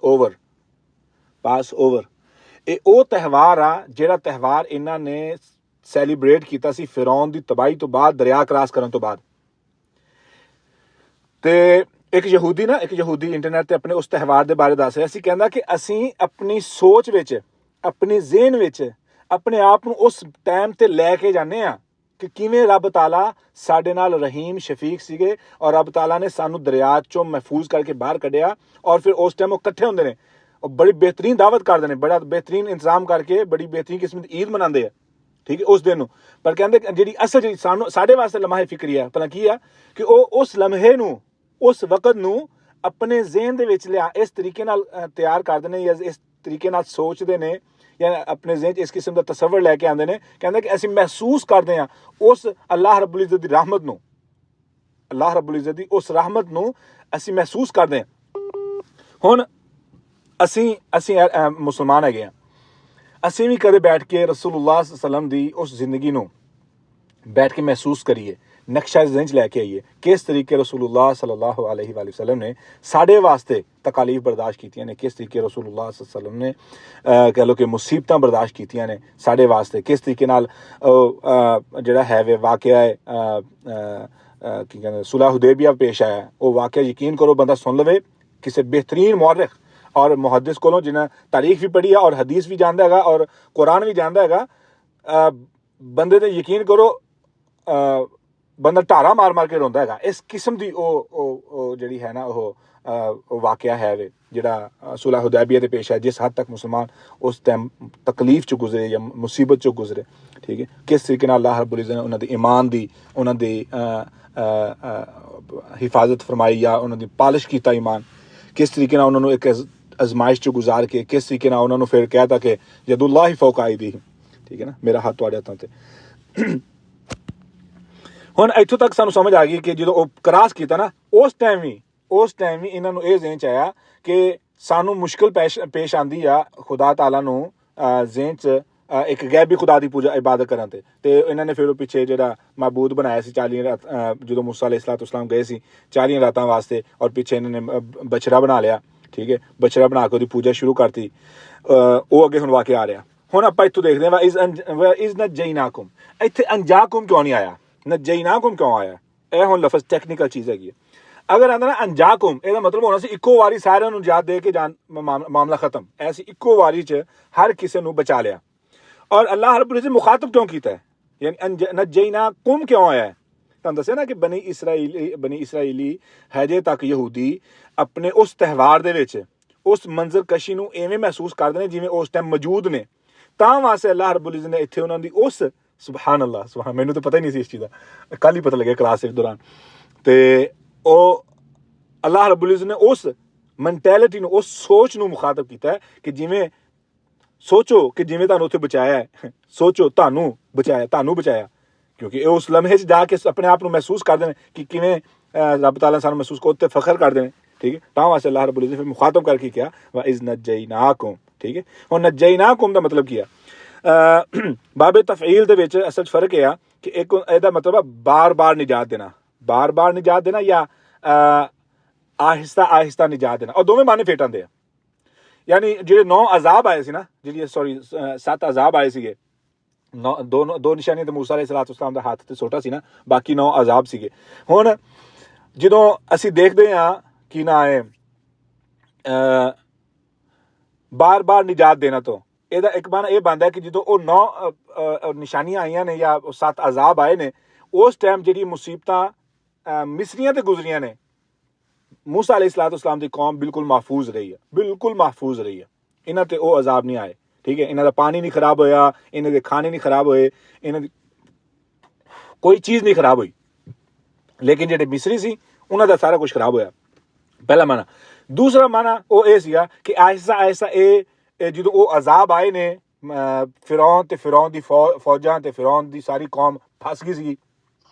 ਓਵਰ। ਇਹ ਉਹ ਤਿਉਹਾਰ ਆ ਜਿਹੜਾ ਤਿਉਹਾਰ ਇਹਨਾਂ ਨੇ ਸੈਲੀਬ੍ਰੇਟ ਕੀਤਾ ਸੀ ਫਿਰੌਨ ਦੀ ਤਬਾਹੀ ਤੋਂ ਬਾਅਦ, ਦਰਿਆ ਕ੍ਰਾਸ ਕਰਨ ਤੋਂ ਬਾਅਦ। ਤੇ ਇੱਕ ਯਹੂਦੀ ਇੰਟਰਨੈਟ ਤੇ ਆਪਣੇ ਉਸ ਤਿਉਹਾਰ ਦੇ ਬਾਰੇ ਦੱਸ ਰਿਹਾ ਸੀ, ਕਹਿੰਦਾ ਕਿ ਅਸੀਂ ਆਪਣੀ ਸੋਚ ਵਿੱਚ, ਆਪਣੇ ਜ਼ਿਹਨ ਵਿੱਚ ਆਪਣੇ ਆਪ ਨੂੰ ਉਸ ਟਾਈਮ ਤੇ ਲੈ ਕੇ ਜਾਂਦੇ ਆ ਕਿ ਕਿਵੇਂ ਰੱਬ ਤਾਲਾ ਸਾਡੇ ਨਾਲ ਰਹੀਮ ਸ਼ਫੀਕ ਸੀਗੇ ਔਰ ਰੱਬ ਤਾਲਾ ਨੇ ਸਾਨੂੰ ਦਰਿਆ ਚੋਂ ਮਹਿਫੂਜ਼ ਕਰਕੇ ਬਾਹਰ ਕੱਢਿਆ। ਔਰ ਫਿਰ ਉਸ ਟਾਈਮ ਉਹ ਇਕੱਠੇ ਹੁੰਦੇ ਨੇ, ਉਹ ਬੜੀ ਬਿਹਤਰੀਨ ਦਾਵਤ ਕਰਦੇ ਨੇ, ਬੜਾ ਬਿਹਤਰੀਨ ਇੰਤਜ਼ਾਮ ਕਰਕੇ ਬੜੀ ਬਿਹਤਰੀਨ ਕਿਸਮ ਦੀ ਈਦ ਮਨਾਉਂਦੇ ਆ। ਠੀਕ ਹੈ, ਉਸ ਦਿਨ ਨੂੰ। ਪਰ ਕਹਿੰਦੇ ਜਿਹੜੀ ਅਸਲ ਜਿਹੜੀ ਸਾਡੇ ਵਾਸਤੇ ਲਮਹਾ ਫਿਕਰੀ ਆ, ਭਲਾ ਕੀ ਆ ਕਿ ਉਹ ਉਸ ਲਮਹੇ ਨੂੰ, ਉਸ ਵਕਤ ਨੂੰ ਆਪਣੇ ਜ਼ਿਹਨ ਦੇ ਵਿੱਚ ਲਿਆ ਇਸ ਤਰੀਕੇ ਨਾਲ ਤਿਆਰ ਕਰਦੇ ਨੇ ਜਾਂ ਇਸ ਤਰੀਕੇ ਨਾਲ ਸੋਚਦੇ ਨੇ ਜਾਂ ਆਪਣੇ ਜ਼ਿਹਨ 'ਚ ਇਸ ਕਿਸਮ ਦਾ ਤਸੱਵਰ ਲੈ ਕੇ ਆਉਂਦੇ ਨੇ। ਕਹਿੰਦੇ ਕਿ ਅਸੀਂ ਮਹਿਸੂਸ ਕਰਦੇ ਹਾਂ ਉਸ ਅੱਲਾਹ ਰੱਬੁਲ ਇਜ਼्ज़त ਦੀ ਰਹਿਮਤ ਨੂੰ, ਅੱਲਾਹ ਰੱਬੁਲ ਇਜ਼्ज़त ਦੀ ਉਸ ਰਹਿਮਤ ਨੂੰ ਅਸੀਂ ਮਹਿਸੂਸ ਕਰਦੇ ਹਾਂ। ਹੁਣ ਅਸੀਂ ਮੁਸਲਮਾਨ ਹੈਗੇ ਹਾਂ, ਅਸੀਂ ਵੀ ਕਦੇ ਬੈਠ ਕੇ ਰਸੂਲੁल्लाह सल्लल्लाहु अलैहि वसल्लम ਦੀ ਉਸ ਜ਼ਿੰਦਗੀ ਨੂੰ ਬੈਠ ਕੇ ਮਹਿਸੂਸ ਕਰੀਏ, ਨਕਸ਼ਾ ਜ਼ਿਹਨ 'ਚ ਲੈ ਕੇ ਆਈਏ ਕਿਸ ਤਰੀਕੇ ਰਸੂਲੁल्लाह सल्लल्लाहु अलैहि वसल्लम ਨੇ ਸਾਡੇ ਵਾਸਤੇ ਤਕਾਲੀਫ ਬਰਦਾਸ਼ਤ ਕੀਤੀਆਂ ਨੇ, ਕਿਸ ਤਰੀਕੇ ਰਸੂਲੁल्लाह सल्लल्लाहु अलैहि वसल्लम ਨੇ ਕਹਿ ਲਓ ਕਿ ਮੁਸੀਬਤਾਂ ਬਰਦਾਸ਼ਤ ਕੀਤੀਆਂ ਨੇ ਸਾਡੇ ਵਾਸਤੇ, ਕਿਸ ਤਰੀਕੇ ਨਾਲ ਜਿਹੜਾ ਹੈ ਵੇ ਵਾਕਿਆ ਹੈ ਕੀ ਕਹਿੰਦੇ ਸੁਲਹ ਹੁदैबिया ਪੇਸ਼ ਆਇਆ। ਉਹ ਵਾਕਿਆ ਯਕੀਨ ਕਰੋ ਬੰਦਾ ਸੁਣ ਲਵੇ ਕਿਸੇ ਬਿਹਤਰੀਨ ਮੁਅਰਰਿਖ ਔਰ ਮੁਹੱਦਿਸ ਕੋਲੋਂ, ਜਿਨ੍ਹਾਂ ਤਾਰੀਖ ਵੀ ਪੜ੍ਹੀ ਆ ਔਰ ਹਦੀਸ ਵੀ ਜਾਣਦਾ ਹੈਗਾ ਔਰ ਕੁਰਾਨ ਵੀ ਜਾਣਦਾ ਹੈਗਾ, ਬੰਦੇ ਤੇ ਯਕੀਨ ਕਰੋ ਬੰਦਾ ਢਾਰਾ ਮਾਰ ਕੇ ਰੋਂਦਾ ਹੈਗਾ। ਇਸ ਕਿਸਮ ਦੀ ਉਹ ਜਿਹੜੀ ਹੈ ਨਾ ਉਹ ਵਾਕਿਆ ਹੈ ਵੇ ਜਿਹੜਾ ਸੁਲਹ ਹੁदैबिया ਤੇ ਪੇਸ਼ ਹੈ, ਜਿਸ ਹੱਦ ਤੱਕ ਮੁਸਲਮਾਨ ਉਸ ਟਾਈਮ ਤਕਲੀਫ 'ਚ ਗੁਜ਼ਰੇ ਜਾਂ ਮੁਸੀਬਤ 'ਚ ਗੁਜ਼ਰੇ। ਠੀਕ ਹੈ, ਕਿਸ ਤਰੀਕੇ ਨਾਲ ਅੱਲਾਹ ਰੱਬੁਲ ਇਜ਼्ज़त ਨੇ ਉਹਨਾਂ ਦੇ ਈਮਾਨ ਦੀ, ਉਹਨਾਂ ਦੀ ਹਿਫਾਜ਼ਤ ਫਰਮਾਈ ਜਾਂ ਉਹਨਾਂ ਦੀ ਪਾਲਿਸ਼ ਕੀਤਾ ਈਮਾਨ, ਕਿਸ ਤਰੀਕੇ ਨਾਲ ਉਹਨਾਂ ਨੂੰ ਇੱਕ ਅਜ਼ਮਾਇਸ਼ 'ਚ ਗੁਜ਼ਾਰ ਕੇ ਕਿਸ ਤਰੀਕੇ ਨਾਲ ਉਹਨਾਂ ਨੂੰ ਫਿਰ ਕਹਿਤਾ ਕਿ ਯਦੁੱਲਾਹਿ ਫੌਕਾ ਅਈਦੀਹਿਮ। ਠੀਕ ਹੈ ਨਾ, ਮੇਰਾ ਹੱਥ ਤੁਹਾਡੇ ਹੱਥਾਂ ਤੇ। ਹੁਣ ਇੱਥੋਂ ਤੱਕ ਸਾਨੂੰ ਸਮਝ ਆ ਗਈ ਕਿ ਜਦੋਂ ਉਹ ਕ੍ਰਾਸ ਕੀਤਾ ਨਾ, ਉਸ ਟਾਈਮ ਵੀ ਇਹਨਾਂ ਨੂੰ ਇਹ ਜ਼ਿਹਨ 'ਚ ਆਇਆ ਕਿ ਸਾਨੂੰ ਮੁਸ਼ਕਿਲ ਪੇਸ਼ ਆਉਂਦੀ ਆ ਖੁਦਾ ਤਾਲਾ ਨੂੰ ਜ਼ਿਹਨ 'ਚ ਇੱਕ ਗੈਬੀ ਖੁਦਾ ਦੀ ਪੂਜਾ ਇਬਾਦਤ ਕਰਨ ਤੇ ਇਹਨਾਂ ਨੇ ਫਿਰ ਉਹ ਪਿੱਛੇ ਜਿਹੜਾ ਮਾਬੂਦ ਬਣਾਇਆ ਸੀ 40 ਰਾਤ, ਜਦੋਂ ਮੂਸਾ अलैहिस्सलाम ਗਏ ਸੀ 40 ਰਾਤਾਂ ਵਾਸਤੇ, ਔਰ ਪਿੱਛੇ ਇਹਨਾਂ ਨੇ ਬਛੜਾ ਬਣਾ ਲਿਆ। ਠੀਕ ਹੈ, ਬਛੜਾ ਬਣਾ ਕੇ ਉਹਦੀ ਪੂਜਾ ਸ਼ੁਰੂ ਕਰਤੀ। ਉਹ ਅੱਗੇ ਹੁਣ ਵਾਕਿਆ ਆ ਰਿਹਾ। ਹੁਣ ਆਪਾਂ ਇੱਥੋਂ ਦੇਖਦੇ ਹਾਂ ਇਜ਼ ਨਜੈਨਾकुम, ਇੱਥੇ ਅੰਜਾकुम ਕਿਉਂ ਨਹੀਂ ਆਇਆ, ਨਜੈਨਾकुम ਕਿਉਂ ਆਇਆ? ਇਹ ਹੁਣ ਲਫ਼ਜ਼ ਟੈਕਨੀਕਲ ਚੀਜ਼ ਹੈਗੀ ਹੈ। ਅਗਰ ਆਂਦਾ ਨਾ ਅੰਜਾਕੁਮ, ਇਹਦਾ ਮਤਲਬ ਹੋਣਾ ਸੀ ਇੱਕੋ ਵਾਰੀ ਸਾਰਿਆਂ ਨੂੰ ਨਿਜਾਤ ਦੇ ਕੇ ਜਾਨ ਮਾਮਲਾ ਖਤਮ, ਐਸੀ ਇੱਕੋ ਵਾਰੀ 'ਚ ਹਰ ਕਿਸੇ ਨੂੰ ਬਚਾ ਲਿਆ। ਔਰ ਅੱਲਾਹ ਰੱਬੁਲ ਇਜ਼्ज़त ਮੁਖਾਤਬ ਕਿਉਂ ਕੀਤਾ ਹੈ, ਯਾਨੀ ਨਜੈਨਾकुम ਕਿਉਂ ਆਇਆ ਹੈ? ਤੁਹਾਨੂੰ ਦੱਸਿਆ ਨਾ ਕਿ ਬਨੀ ਇਸਰਾਈਲੀ ਹਜੇ ਤੱਕ ਯਹੂਦੀ ਆਪਣੇ ਉਸ ਤਿਉਹਾਰ ਦੇ ਵਿੱਚ ਉਸ ਮੰਜ਼ਰ ਕਸ਼ੀ ਨੂੰ ਐਵੇਂ ਮਹਿਸੂਸ ਕਰਦੇ ਨੇ ਜਿਵੇਂ ਉਸ ਟਾਈਮ ਮੌਜੂਦ ਨੇ। ਤਾਂ ਵਾਸਤੇ ਅੱਲਾਹ ਰੱਬੁਲ ਇਜ਼्ज़त ਨੇ ਇੱਥੇ ਉਹਨਾਂ ਦੀ ਉਸ ਸੁਬਹਾਨ ਅੱਲਾਹ ਸੁਬਹਾਨ, ਮੈਨੂੰ ਤਾਂ ਪਤਾ ਹੀ ਨਹੀਂ ਸੀ ਇਸ ਚੀਜ਼ ਦਾ, ਕੱਲ੍ਹ ਹੀ ਪਤਾ ਲੱਗਿਆ ਕਲਾਸ ਦੇ ਦੌਰਾਨ। ਤੇ ਉਹ ਅੱਲਾਹ ਰੱਬੁਲ ਇਜ਼्ज़ਤ ਨੇ ਉਸ ਮੈਂਟੈਲਿਟੀ ਨੂੰ, ਉਸ ਸੋਚ ਨੂੰ ਮੁਖਾਤਬ ਕੀਤਾ ਹੈ ਕਿ ਜਿਵੇਂ ਸੋਚੋ ਕਿ ਜਿਵੇਂ ਤੁਹਾਨੂੰ ਉੱਥੇ ਬਚਾਇਆ ਹੈ, ਸੋਚੋ ਤੁਹਾਨੂੰ ਬਚਾਇਆ, ਕਿਉਂਕਿ ਇਹ ਉਸ ਲਮਹੇ 'ਚ ਜਾ ਕੇ ਆਪਣੇ ਆਪ ਨੂੰ ਮਹਿਸੂਸ ਕਰਦੇ ਨੇ ਕਿ ਕਿਵੇਂ ਰੱਬ ਤਾਲਾ ਸਾਨੂੰ ਮਹਿਸੂਸ ਕੋ ਉੱਤੇ ਫਖਰ ਕਰਦੇ ਨੇ। ਠੀਕ ਹੈ, ਤਾਂ ਵਾਸਤੇ ਅੱਲਾਹ ਰੱਬੁਲ ਇਜ਼्ज़त ਫਿਰ ਮੁਖਾਤਬ ਕਰਕੇ ਕਿਹਾ ਵਾ ਇਜ਼ ਨਜੈਨਾकुम। ਠੀਕ ਹੈ, ਹੁਣ ਨਜੈਨਾकुम ਦਾ ਮਤਲਬ ਕੀ ਆ? ਬਾਬੇ ਤਫਈਲ ਦੇ ਵਿੱਚ ਅਸਲ 'ਚ ਫਰਕ ਇਹ ਆ ਕਿ ਇੱਕ ਇਹਦਾ ਮਤਲਬ ਆ ਬਾਰ-ਬਾਰ ਨਿਜਾਤ ਦੇਣਾ, ਬਾਰ-ਬਾਰ ਨਿਜਾਤ ਦੇਣਾ ਜਾਂ ਆਹਿਸਤਾ ਨਿਜਾਤ ਦੇਣਾ, ਔਰ ਦੋਵੇਂ ਮਾਨੇ ਫੇਟ ਆਉਂਦੇ ਆ। ਯਾਨੀ ਜਿਹੜੇ 9 ਅਜ਼ਾਬ ਆਏ ਸੀ ਨਾ, 7 ਅਜ਼ਾਬ ਆਏ ਸੀਗੇ, ਦੋ ਨਿਸ਼ਾਨੀਆਂ ਤੇ ਮੂਸਾ ਅਲੈਹਿਸਸਲਾਮ ਦਾ ਹੱਥ ਤੇ ਛੋਟਾ ਸੀ ਨਾ, ਬਾਕੀ 9 ਅਜ਼ਾਬ ਸੀਗੇ। ਹੁਣ ਜਦੋਂ ਅਸੀਂ ਦੇਖਦੇ ਹਾਂ ਕਿ ਨਾ ਹੈ ਬਾਰ-ਬਾਰ ਨਿਜਾਤ ਦੇਣਾ, ਤੋਂ ਇਹਦਾ ਇੱਕ ਮਾਨਾ ਇਹ ਬਣਦਾ ਕਿ ਜਦੋਂ ਉਹ 9 ਨਿਸ਼ਾਨੀਆਂ ਆਈਆਂ ਨੇ ਜਾਂ 7 ਅਜ਼ਾਬ ਆਏ ਨੇ, ਉਸ ਟਾਈਮ ਜਿਹੜੀ ਮੁਸੀਬਤਾਂ ਮਿਸਰੀਆਂ ਤੇ ਗੁਜ਼ਰੀਆਂ ਨੇ, मूसा अलैहिस्सलाम ਦੀ ਕੌਮ ਬਿਲਕੁਲ ਮਹਿਫੂਜ਼ ਰਹੀ ਹੈ, ਇਹਨਾਂ ਤੇ ਉਹ ਅਜ਼ਾਬ ਨਹੀਂ ਆਏ। ਠੀਕ ਹੈ, ਇਹਨਾਂ ਦਾ ਪਾਣੀ ਨਹੀਂ ਖਰਾਬ ਹੋਇਆ, ਇਹਨਾਂ ਦੇ ਖਾਣੇ ਨਹੀਂ ਖਰਾਬ ਹੋਏ, ਇਹਨਾਂ ਦੀ ਕੋਈ ਚੀਜ਼ ਨਹੀਂ ਖਰਾਬ ਹੋਈ, ਲੇਕਿਨ ਜਿਹੜੇ ਮਿਸਰੀ ਸੀ ਉਹਨਾਂ ਦਾ ਸਾਰਾ ਕੁਝ ਖਰਾਬ ਹੋਇਆ। ਪਹਿਲਾ ਮਾਨਾ। ਦੂਸਰਾ ਮਾਨਾ ਉਹ ਇਹ ਸੀਗਾ ਕਿ ਆਹਿਸਤਾ ਇਹ ਜਦੋਂ ਉਹ ਅਜ਼ਾਬ ਆਏ ਨੇ, ਫਿਰੌਨ ਤੇ ਫਿਰੌਨ ਦੀ ਫੌਜਾਂ ਤੇ ਫਿਰੌਨ ਦੀ ਸਾਰੀ ਕੌਮ ਫਸ ਗਈ ਸੀ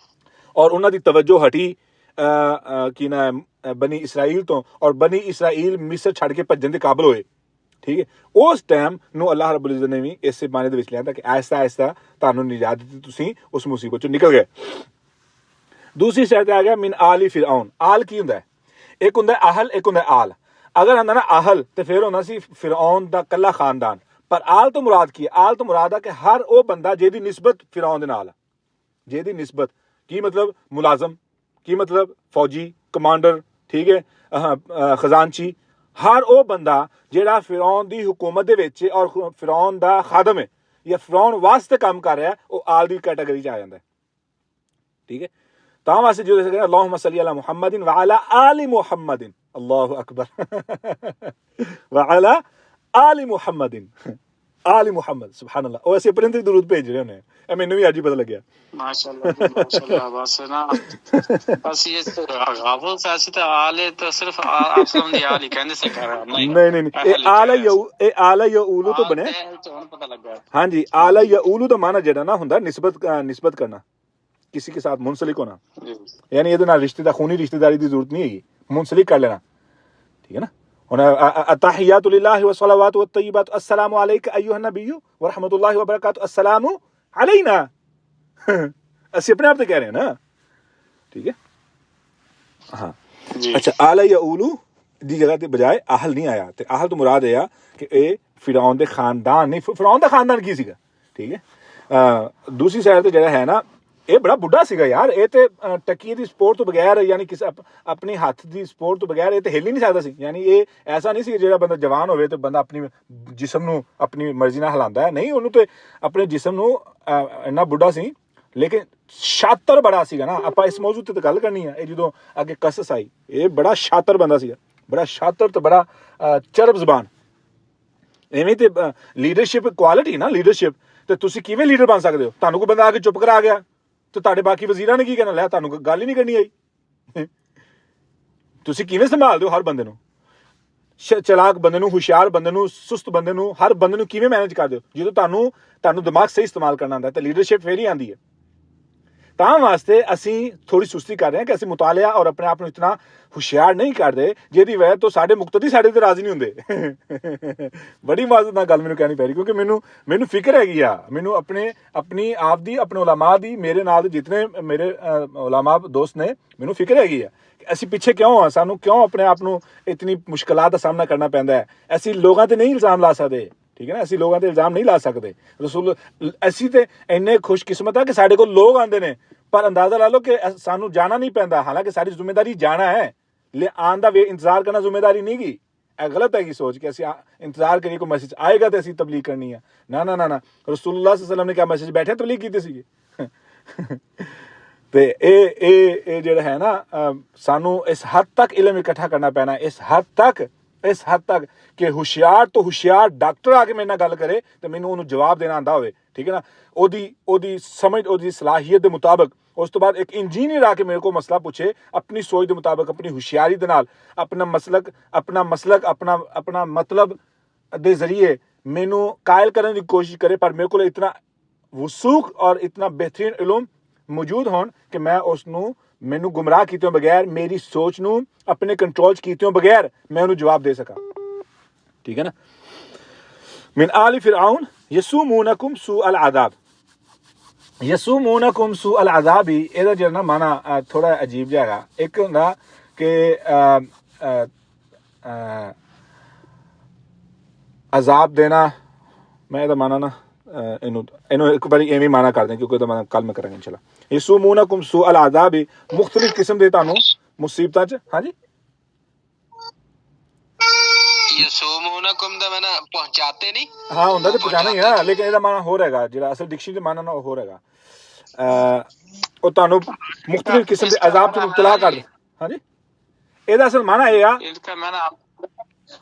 ਔਰ ਉਹਨਾਂ ਦੀ ਤਵੱਜੋ ਹਟੀ ਕਿ ਨਾ ਬਨੀ ਇਸਰਾਈਲ ਤੋਂ, ਔਰ ਬਨੀ ਇਸਰਾਈਲ ਮਿਸਰ ਛੱਡ ਕੇ ਭੱਜਣ ਦੇ ਕਾਬਲ ਹੋਏ। ਠੀਕ ਹੈ, ਉਸ ਟਾਈਮ ਨੂੰ ਅੱਲਾਹ ਰੱਬੁਲ ਇਜ਼्ज़त ਨੇ ਵੀ ਇਸੇ ਮਾਨੇ ਦੇ ਵਿੱਚ ਲਿਆਂਦਾ ਕਿ ਆਹਿਸਤਾ ਤੁਹਾਨੂੰ ਨਿਜਾਤ ਦਿੱਤੀ, ਤੁਸੀਂ ਉਸ ਮੁਸੀਬਤ ਚੋਂ ਨਿਕਲ ਗਏ। ਦੂਸਰੀ ਸਾਈਡ ਤੇ ਆ ਗਿਆ ਮਿਨ ਆਲੀ ਫਿਰੌਨ। ਆਲ ਕੀ ਹੁੰਦਾ ਹੈ? ਇੱਕ ਹੁੰਦਾ ਅਹਲ, ਇੱਕ ਹੁੰਦਾ ਆਲ। ਅਗਰ ਆਂਦਾ ਨਾ ਅਹਲ ਤੇ ਫਿਰ ਹੁੰਦਾ ਸੀ ਫਿਰੌਨ ਦਾ ਕੱਲਾ ਖਾਨਦਾਨ, ਪਰ ਆਲ ਤੋਂ ਮੁਰਾਦ ਕੀ ਹੈ? ਆਲ ਤੋਂ ਮੁਰਾਦ ਆ ਕਿ ਹਰ ਉਹ ਬੰਦਾ ਜਿਹਦੀ ਨਿਸਬਤ ਫਿਰੌਨ ਦੇ ਨਾਲ, ਜਿਹਦੀ ਨਿਸਬਤ, ਕੀ ਮਤਲਬ? ਮੁਲਾਜ਼ਮ, ਕੀ ਮਤਲਬ? ਫੌਜੀ, ਕਮਾਂਡਰ, ਠੀਕ ਹੈ, ਖਜ਼ਾਨਚੀ, ਹਰ ਉਹ ਬੰਦਾ ਜਿਹੜਾ ਫਿਰੌਨ ਦੀ ਹੁਕੂਮਤ ਦੇ ਵਿੱਚ ਔਰ ਫਿਰੌਨ ਦਾ ਖਾਦਮ ਹੈ ਜਾਂ ਫਿਰੌਨ ਵਾਸਤੇ ਕੰਮ ਕਰ ਰਿਹਾ, ਉਹ ਆਲ ਦੀ ਕੈਟਾਗਰੀ 'ਚ ਆ ਜਾਂਦਾ ਹੈ। ਠੀਕ ਹੈ, ਤਾਂ ਵਾਸਤੇ ਜੋ ਅੱਲਾਹੁम्मा सल्ली अला मुहम्मदिन व अला आलि मुहम्मदिन, अल्लाहु अकबर, व अला आलि मुहम्मदिन, आलि मुहम्मद, सुभान अल्लाह। ਉਹ ਅਸੀਂ ਆਪਣੇ ਤੇ ਦਰੂਦ ਭੇਜ ਰਹੇ ਹੁੰਦੇ ਆ, ਇਹ ਮੈਨੂੰ ਵੀ ਅੱਜ ਹੀ ਪਤਾ ਲੱਗਿਆ। ਮਾਸ਼ਾਅੱਲਾ ਜੀ ਮਾਸ਼ਾਅੱਲਾ। ਬਸ ਨਾ ਅਸੀਂ ਇਸ ਗਾਵਲ ਸਾਸੀ ਤੇ ਆਲੇ ਤੇ ਸਿਰਫ ਅਸਲਮ ਦੀ ਆਲੀ ਕਹਿੰਦੇ ਸੀ ਕਰ ਨਹੀਂ, ਇਹ ਆਲਾ ਯਊਲੂ ਤੋਂ ਬਣਿਆ, ਹੁਣ ਪਤਾ ਲੱਗਾ। ਹਾਂਜੀ, ਆਲਾ ਯਊਲੂ ਦਾ ਮਾਨਾ ਜਿਹੜਾ ਨਾ ਹੁੰਦਾ ਨਿਸਬਤ ਕਰਨਾ, किसी के साथ मुंसलिक होना, यानी ये ना रिश्तेदार खूनी रिश्तेदारी की जरूरत नहीं है, मुंसलिक कर लेना। ठीक है ना, हुन अत्तहियातु लिल्लाहि व सलावातु व तय्यिबातु अस्सलामु अलैका अय्युहन नबिय्यु व रहमतुल्लाहि व बरकातुहू अस्सलामु अलैना, ਅਸੀਂ अपने आप से कह रहे हैं ना। ठीक है, हाँ अच्छा, आला यऊलू ਦੀ ਜਗ੍ਹਾ ਤੇ ਬਜਾਏ ਆਹਲ ਨਹੀਂ ਆਇਆ, ਤੇ ਆਹਲ ਤੋਂ ਮੁਰਾਦ ਇਹ ਆ ਕਿ ਇਹ ਫਿਰੌਨ ਦੇ ਖਾਨਦਾਨ ਨਹੀਂ, ਫਿਰੌਨ ਦਾ ਖਾਨਦਾਨ ਕੀ ਸੀਗਾ। ਠੀਕ ਹੈ, ਦੂਸਰੀ ਸਾਈਡ ਤੇ ਜਿਹੜਾ ਹੈ ਨਾ, ਇਹ ਬੜਾ ਬੁੱਢਾ ਸੀਗਾ ਯਾਰ, ਇਹ ਤੇ ਟੱਕੀ ਦੀ ਸਪੋਰਟ ਤੋਂ ਬਗੈਰ, ਯਾਨੀ ਕਿਸੇ ਆਪਣੀ ਹੱਥ ਦੀ ਸਪੋਰਟ ਤੋਂ ਬਗੈਰ ਇਹ ਤੇ ਹਿੱਲ ਹੀ ਨਹੀਂ ਸਕਦਾ ਸੀ। ਯਾਨੀ ਇਹ ਐਸਾ ਨਹੀਂ ਸੀ ਜਿਹੜਾ ਬੰਦਾ ਜਵਾਨ ਹੋਵੇ ਤੇ ਬੰਦਾ ਆਪਣੀ ਜਿਸਮ ਨੂੰ ਆਪਣੀ ਮਰਜ਼ੀ ਨਾਲ ਹਿਲਾਉਂਦਾ ਹੈ, ਨਹੀਂ, ਉਹਨੂੰ ਤੇ ਆਪਣੇ ਜਿਸਮ ਨੂੰ ਇੰਨਾ ਬੁੱਢਾ ਸੀ, ਲੇਕਿਨ ਸ਼ਾਤਰ ਬੜਾ ਸੀਗਾ ਨਾ। ਆਪਾਂ ਇਸ ਮੌਜੂ ਤੇ ਗੱਲ ਕਰਨੀ ਆ, ਇਹ ਜਦੋਂ ਅੱਗੇ ਕਸਸ ਆਈ, ਇਹ ਬੜਾ ਸ਼ਾਤਰ ਬੰਦਾ ਸੀਗਾ, ਬੜਾ ਸ਼ਾਤਰ ਤੇ ਬੜਾ ਚਰਬ ਜ਼ਬਾਨ। ਐਵੇਂ ਤੇ ਲੀਡਰਸ਼ਿਪ ਕੁਆਲਿਟੀ ਨਾ, ਲੀਡਰਸ਼ਿਪ ਤੇ ਤੁਸੀਂ ਕਿਵੇਂ ਲੀਡਰ ਬਣ ਸਕਦੇ ਹੋ? ਤੁਹਾਨੂੰ ਕੋਈ ਬੰਦਾ ਆ ਕੇ ਚੁੱਪ ਕਰਾ ਗਿਆ ਤੇ ਤੁਹਾਡੇ ਬਾਕੀ ਵਜ਼ੀਰਾਂ ਨੇ ਕੀ ਕਹਿਣਾ, ਲੈ ਤੁਹਾਨੂੰ ਗੱਲ ਹੀ ਨਹੀਂ ਕਰਨੀ ਆਈ। ਤੁਸੀਂ ਕਿਵੇਂ ਸੰਭਾਲਦੇ ਹੋ ਹਰ ਬੰਦੇ ਨੂੰ, ਚਲਾਕ ਬੰਦੇ ਨੂੰ, ਹੁਸ਼ਿਆਰ ਬੰਦੇ ਨੂੰ, ਸੁਸਤ ਬੰਦੇ ਨੂੰ, ਹਰ ਬੰਦੇ ਨੂੰ ਕਿਵੇਂ ਮੈਨੇਜ ਕਰਦੇ ਹੋ? ਜਦੋਂ ਤੁਹਾਨੂੰ ਦਿਮਾਗ ਸਹੀ ਇਸਤੇਮਾਲ ਕਰਨਾ ਆਉਂਦਾ ਤਾਂ ਲੀਡਰਸ਼ਿਪ ਫੇਰ ਹੀ ਆਉਂਦੀ ਹੈ। ਤਾਂ ਵਾਸਤੇ ਅਸੀਂ ਥੋੜੀ ਸੁਸਤੀ ਕਰ ਰਹੇ ਹਾਂ ਕਿ ਅਸੀਂ ਮੁਤਾਲਿਆ ਔਰ ਆਪਣੇ ਆਪ ਨੂੰ ਇਤਨਾ ਹੁਸ਼ਿਆਰ ਨਹੀਂ ਕਰਦੇ, ਜਿਹਦੀ ਵਜ੍ਹਾ ਤੋਂ ਸਾਡੇ ਮੁਕਤਦੀ ਸਾਡੇ ਤੇ ਰਾਜ਼ੀ ਨਹੀਂ ਹੁੰਦੇ। ਬੜੀ ਮਾਜ਼ਰਤ ਨਾਲ ਗੱਲ ਮੈਨੂੰ ਕਹਿਣੀ ਪੈ ਰਹੀ, ਕਿਉਂਕਿ ਮੈਨੂੰ ਫਿਕਰ ਹੈਗੀ ਆ, ਮੈਨੂੰ ਆਪਣੀ ਆਪ ਦੀ, ਆਪਣੇ ਉਲਾਮਾ ਦੀ, ਮੇਰੇ ਨਾਲ ਦੇ ਜਿਤਨੇ ਮੇਰੇ ਉਲਾਮਾ ਦੋਸਤ ਨੇ, ਮੈਨੂੰ ਫਿਕਰ ਹੈਗੀ ਆ ਕਿ ਅਸੀਂ ਪਿੱਛੇ ਕਿਉਂ ਆ, ਸਾਨੂੰ ਕਿਉਂ ਆਪਣੇ ਆਪ ਨੂੰ ਇਤਨੀ ਮੁਸ਼ਕਲਾਂ ਦਾ ਸਾਹਮਣਾ ਕਰਨਾ ਪੈਂਦਾ ਹੈ। ਅਸੀਂ ਲੋਕਾਂ ਤੇ ਨਹੀਂ ਇਲਜ਼ਾਮ ਲਾ ਸਕਦੇ, ਠੀਕ ਹੈ ਨਾ, ਅਸੀਂ ਲੋਕਾਂ ਤੇ ਇਲਜ਼ਾਮ ਨਹੀਂ ਲਾ ਸਕਦੇ। ਰਸੂਲ, ਅਸੀਂ ਤੇ ਇੰਨੇ ਖੁਸ਼ਕਿਸਮਤ ਆ ਕਿ ਸਾਡੇ ਕੋਲ ਲੋਕ ਆਉਂਦੇ ਨੇ, ਪਰ ਅੰਦਾਜ਼ਾ ਲਾ ਲਓ ਕਿ ਸਾਨੂੰ ਜਾਣਾ ਨਹੀਂ ਪੈਂਦਾ, ਹਾਲਾਂਕਿ ਸਾਡੀ ਜ਼ਿੰਮੇਵਾਰੀ ਜਾਣਾ ਹੈ, ले आन दा वे इंतजार करना जिम्मेदारी नहीं गी। गलत है कि सोच के ਅਸੀਂ इंतजार करिए कोई मैसेज आएगा तो ਅਸੀਂ तबलीग करनी है। ना ना ना ना, रसूलुल्लाह सल्लल्लाहु अलैहि वसल्लम ने क्या मैसेज बैठे तबलीग की सीगी। ਤੇ ਇਹ ਜਿਹੜਾ ਹੈ ਨਾ ਸਾਨੂੰ ਇਸ ਹੱਦ ਤੱਕ ਇਲਮ ਇਕੱਠਾ ਕਰਨਾ ਪੈਣਾ, ਇਸ ਹੱਦ ਤੱਕ ਕਿ ਹੁਸ਼ਿਆਰ ਤੋਂ ਹੁਸ਼ਿਆਰ ਡਾਕਟਰ ਆ ਕੇ ਮੇਰੇ ਨਾਲ ਗੱਲ ਕਰੇ ਤੇ ਮੈਨੂੰ ਉਹਨੂੰ ਜਵਾਬ ਦੇਣਾ ਆਉਂਦਾ ਹੋਵੇ, ਠੀਕ ਹੈ ਨਾ, ਉਹਦੀ ਸਮਝ, ਉਹਦੀ ਸਲਾਹੀਅਤ ਦੇ ਮੁਤਾਬਕ। ਉਸ ਤੋਂ ਬਾਅਦ ਇੱਕ ਇੰਜੀਨੀਅਰ ਆ ਕੇ ਮੇਰੇ ਕੋਲ ਮਸਲਾ ਪੁੱਛੇ ਆਪਣੀ ਸੋਚ ਦੇ ਮੁਤਾਬਕ, ਆਪਣੀ ਹੁਸ਼ਿਆਰੀ ਦੇ ਨਾਲ, ਆਪਣਾ ਮਸਲਕ ਆਪਣਾ ਮਤਲਬ ਦੇ ਜ਼ਰੀਏ ਮੈਨੂੰ ਕਾਇਲ ਕਰਨ ਦੀ ਕੋਸ਼ਿਸ਼ ਕਰੇ, ਪਰ ਮੇਰੇ ਕੋਲ ਇਤਨਾ ਵਸੂਖ ਔਰ ਇਤਨਾ ਬਿਹਤਰੀਨ ਇਲਮ ਮੌਜੂਦ ਹੋਣ ਕਿ ਮੈਂ ਉਸ ਨੂੰ, ਮੈਨੂੰ ਗੁੰਮਰਾਹ ਕੀਤੇ ਬਗੈਰ, ਮੇਰੀ ਸੋਚ ਨੂੰ ਆਪਣੇ ਕੰਟਰੋਲ 'ਚ ਕੀਤੇ ਬਗੈਰ ਮੈਂ ਉਹਨੂੰ ਜਵਾਬ ਦੇ ਸਕਾਂ, ਠੀਕ ਹੈ ਨਾ। ਮਿਨ ਆਲੀ ਫਿਰਆਉਨ ਯਸੂਮੂਨਕੁਮ ਸੂ ਅਲ ਅਜ਼ਾਬ। ਯਸੂਮੂਨਕੁਮ ਸੂ ਅਲ ਅਜ਼ਾਬ ਹੀ ਇਹਦਾ ਜਿਹੜਾ ਨਾ ਮਾਨਾ ਥੋੜਾ ਅਜੀਬ ਜਿਹਾ ਹੈਗਾ। ਇੱਕ ਹੁੰਦਾ ਕਿ ਅਜ਼ਾਬ ਦੇਣਾ, ਮੈਂ ਇਹਦਾ ਮਾਨਾ ਨਾ ਇਹਨੂੰ ਇੱਕ ਵਾਰੀ ਐਵੇਂ ਮਾਨਾ ਕਰਦੇ ਕਿਉਂਕਿ ਇਹਦਾ ਮਾਨਾ ਕੱਲ ਮੈਂ ਕਰਾਂਗੇ ਇਨਸ਼ਾਅੱਲਾ। ਯਸੂਮੂਨਕੁਮ ਸੂ ਅਲ ਅਜ਼ਾਬ ਹੀ ਮੁਖਤਲਿਫ ਕਿਸਮ ਦੇ ਤੁਹਾਨੂੰ ਮੁਸੀਬਤਾਂ 'ਚ, ਹਾਂਜੀ ਯਸੂਮੂਨਕੁਮ ਦਾ ਮਾਨਾ ਪਹੁੰਚਾਤੇ ਨਹੀਂ, ਹਾਂ ਹੁੰਦਾ ਤੇ ਪਹੁੰਚਾਣਾ ਹੀ ਆ, ਲੇਕਿਨ ਇਹਦਾ ਮਾਨਾ ਹੋਰ ਹੈਗਾ, ਜਿਹੜਾ ਅਸਲ ਡਿਕਸ਼ਨਰੀ ਦਾ ਮਾਨਾ ਨਾ ਉਹ ਹੋਰ ਹੈਗਾ। ਉਹ ਤੁਹਾਨੂੰ ਮੁਖਤਲਿਫ ਕਿਸਮ ਦੇ ਅਜ਼ਾਬ 'ਚ ਮੁਬਤਲਾ ਕਰ ਦੇ, ਹਾਂਜੀ। ਇਹਦਾ ਅਸਲ ਮਾਨਾ ਇਹ ਆ, इसका मैंने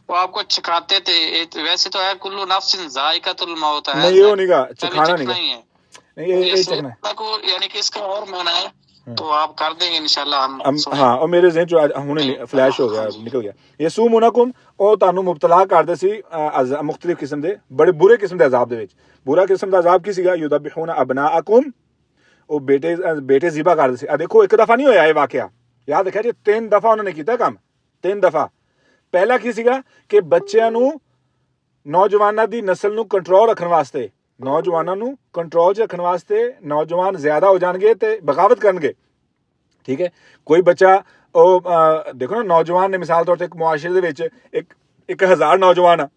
वो आपको सिखाते थे। वैसे तो है कुल्लू नफ्सिन जायकातुल मौत है, नहीं वो नहीं गा, चखाना नहीं है नहीं, ये चखना है को, यानी कि इसका और माना है तो आप कर देंगे इंशाल्लाह हम। हाँ, और मेरे ज़हन चो हुणे फ्लैश हो गया, निकल गया। ਯਸੂਮੂਨਕੁਮ ਉਹ ਤੁਹਾਨੂੰ ਮੁਬਤਲਾ ਕਰਦੇ ਸੀ ਮੁਖਤਲਿਫ ਕਿਸਮ ਦੇ ਬੜੇ ਬੁਰੇ ਕਿਸਮ ਦੇ ਅਜ਼ਾਬ ਦੇ ਵਿੱਚ। ਬੁਰਾ ਕਿਸਮ ਦਾ ਅਜ਼ਾਬ ਕੀ ਸੀਗਾ? ਯੁਦਬਿਹੂਨ ਅਬਨਾਅਕੁਮ, ਉਹ ਬੇਟੇ ਜ਼ਿਬਾ ਕਰਦੇ ਸੀ। ਆ ਦੇਖੋ ਇੱਕ ਦਫਾ ਨਹੀਂ ਹੋਇਆ ਇਹ ਵਾਕਿਆ, ਯਾਦ ਰੱਖਿਆ ਜੀ, 3 ਦਫਾ ਉਹਨਾਂ ਨੇ ਕੀਤਾ ਕੰਮ, 3 ਦਫਾ। ਪਹਿਲਾ ਕੀ ਸੀਗਾ ਕਿ ਬੱਚਿਆਂ ਨੂੰ, ਨੌਜਵਾਨਾਂ ਦੀ ਨਸਲ ਨੂੰ ਕੰਟਰੋਲ ਰੱਖਣ ਵਾਸਤੇ, ਨੌਜਵਾਨਾਂ ਨੂੰ ਕੰਟਰੋਲ 'ਚ ਰੱਖਣ ਵਾਸਤੇ, ਨੌਜਵਾਨ ਜ਼ਿਆਦਾ ਹੋ ਜਾਣਗੇ ਤੇ ਬਗਾਵਤ ਕਰਨਗੇ, ਠੀਕ ਹੈ। ਕੋਈ ਬੱਚਾ ਉਹ ਦੇਖੋ ਨਾ, ਨੌਜਵਾਨ ਨੇ ਮਿਸਾਲ ਤੌਰ ਤੇ ਇੱਕ ਮੁਆਸ਼ਰੇ ਦੇ ਵਿੱਚ ਇੱਕ 1000 ਨੌਜਵਾਨ ਆ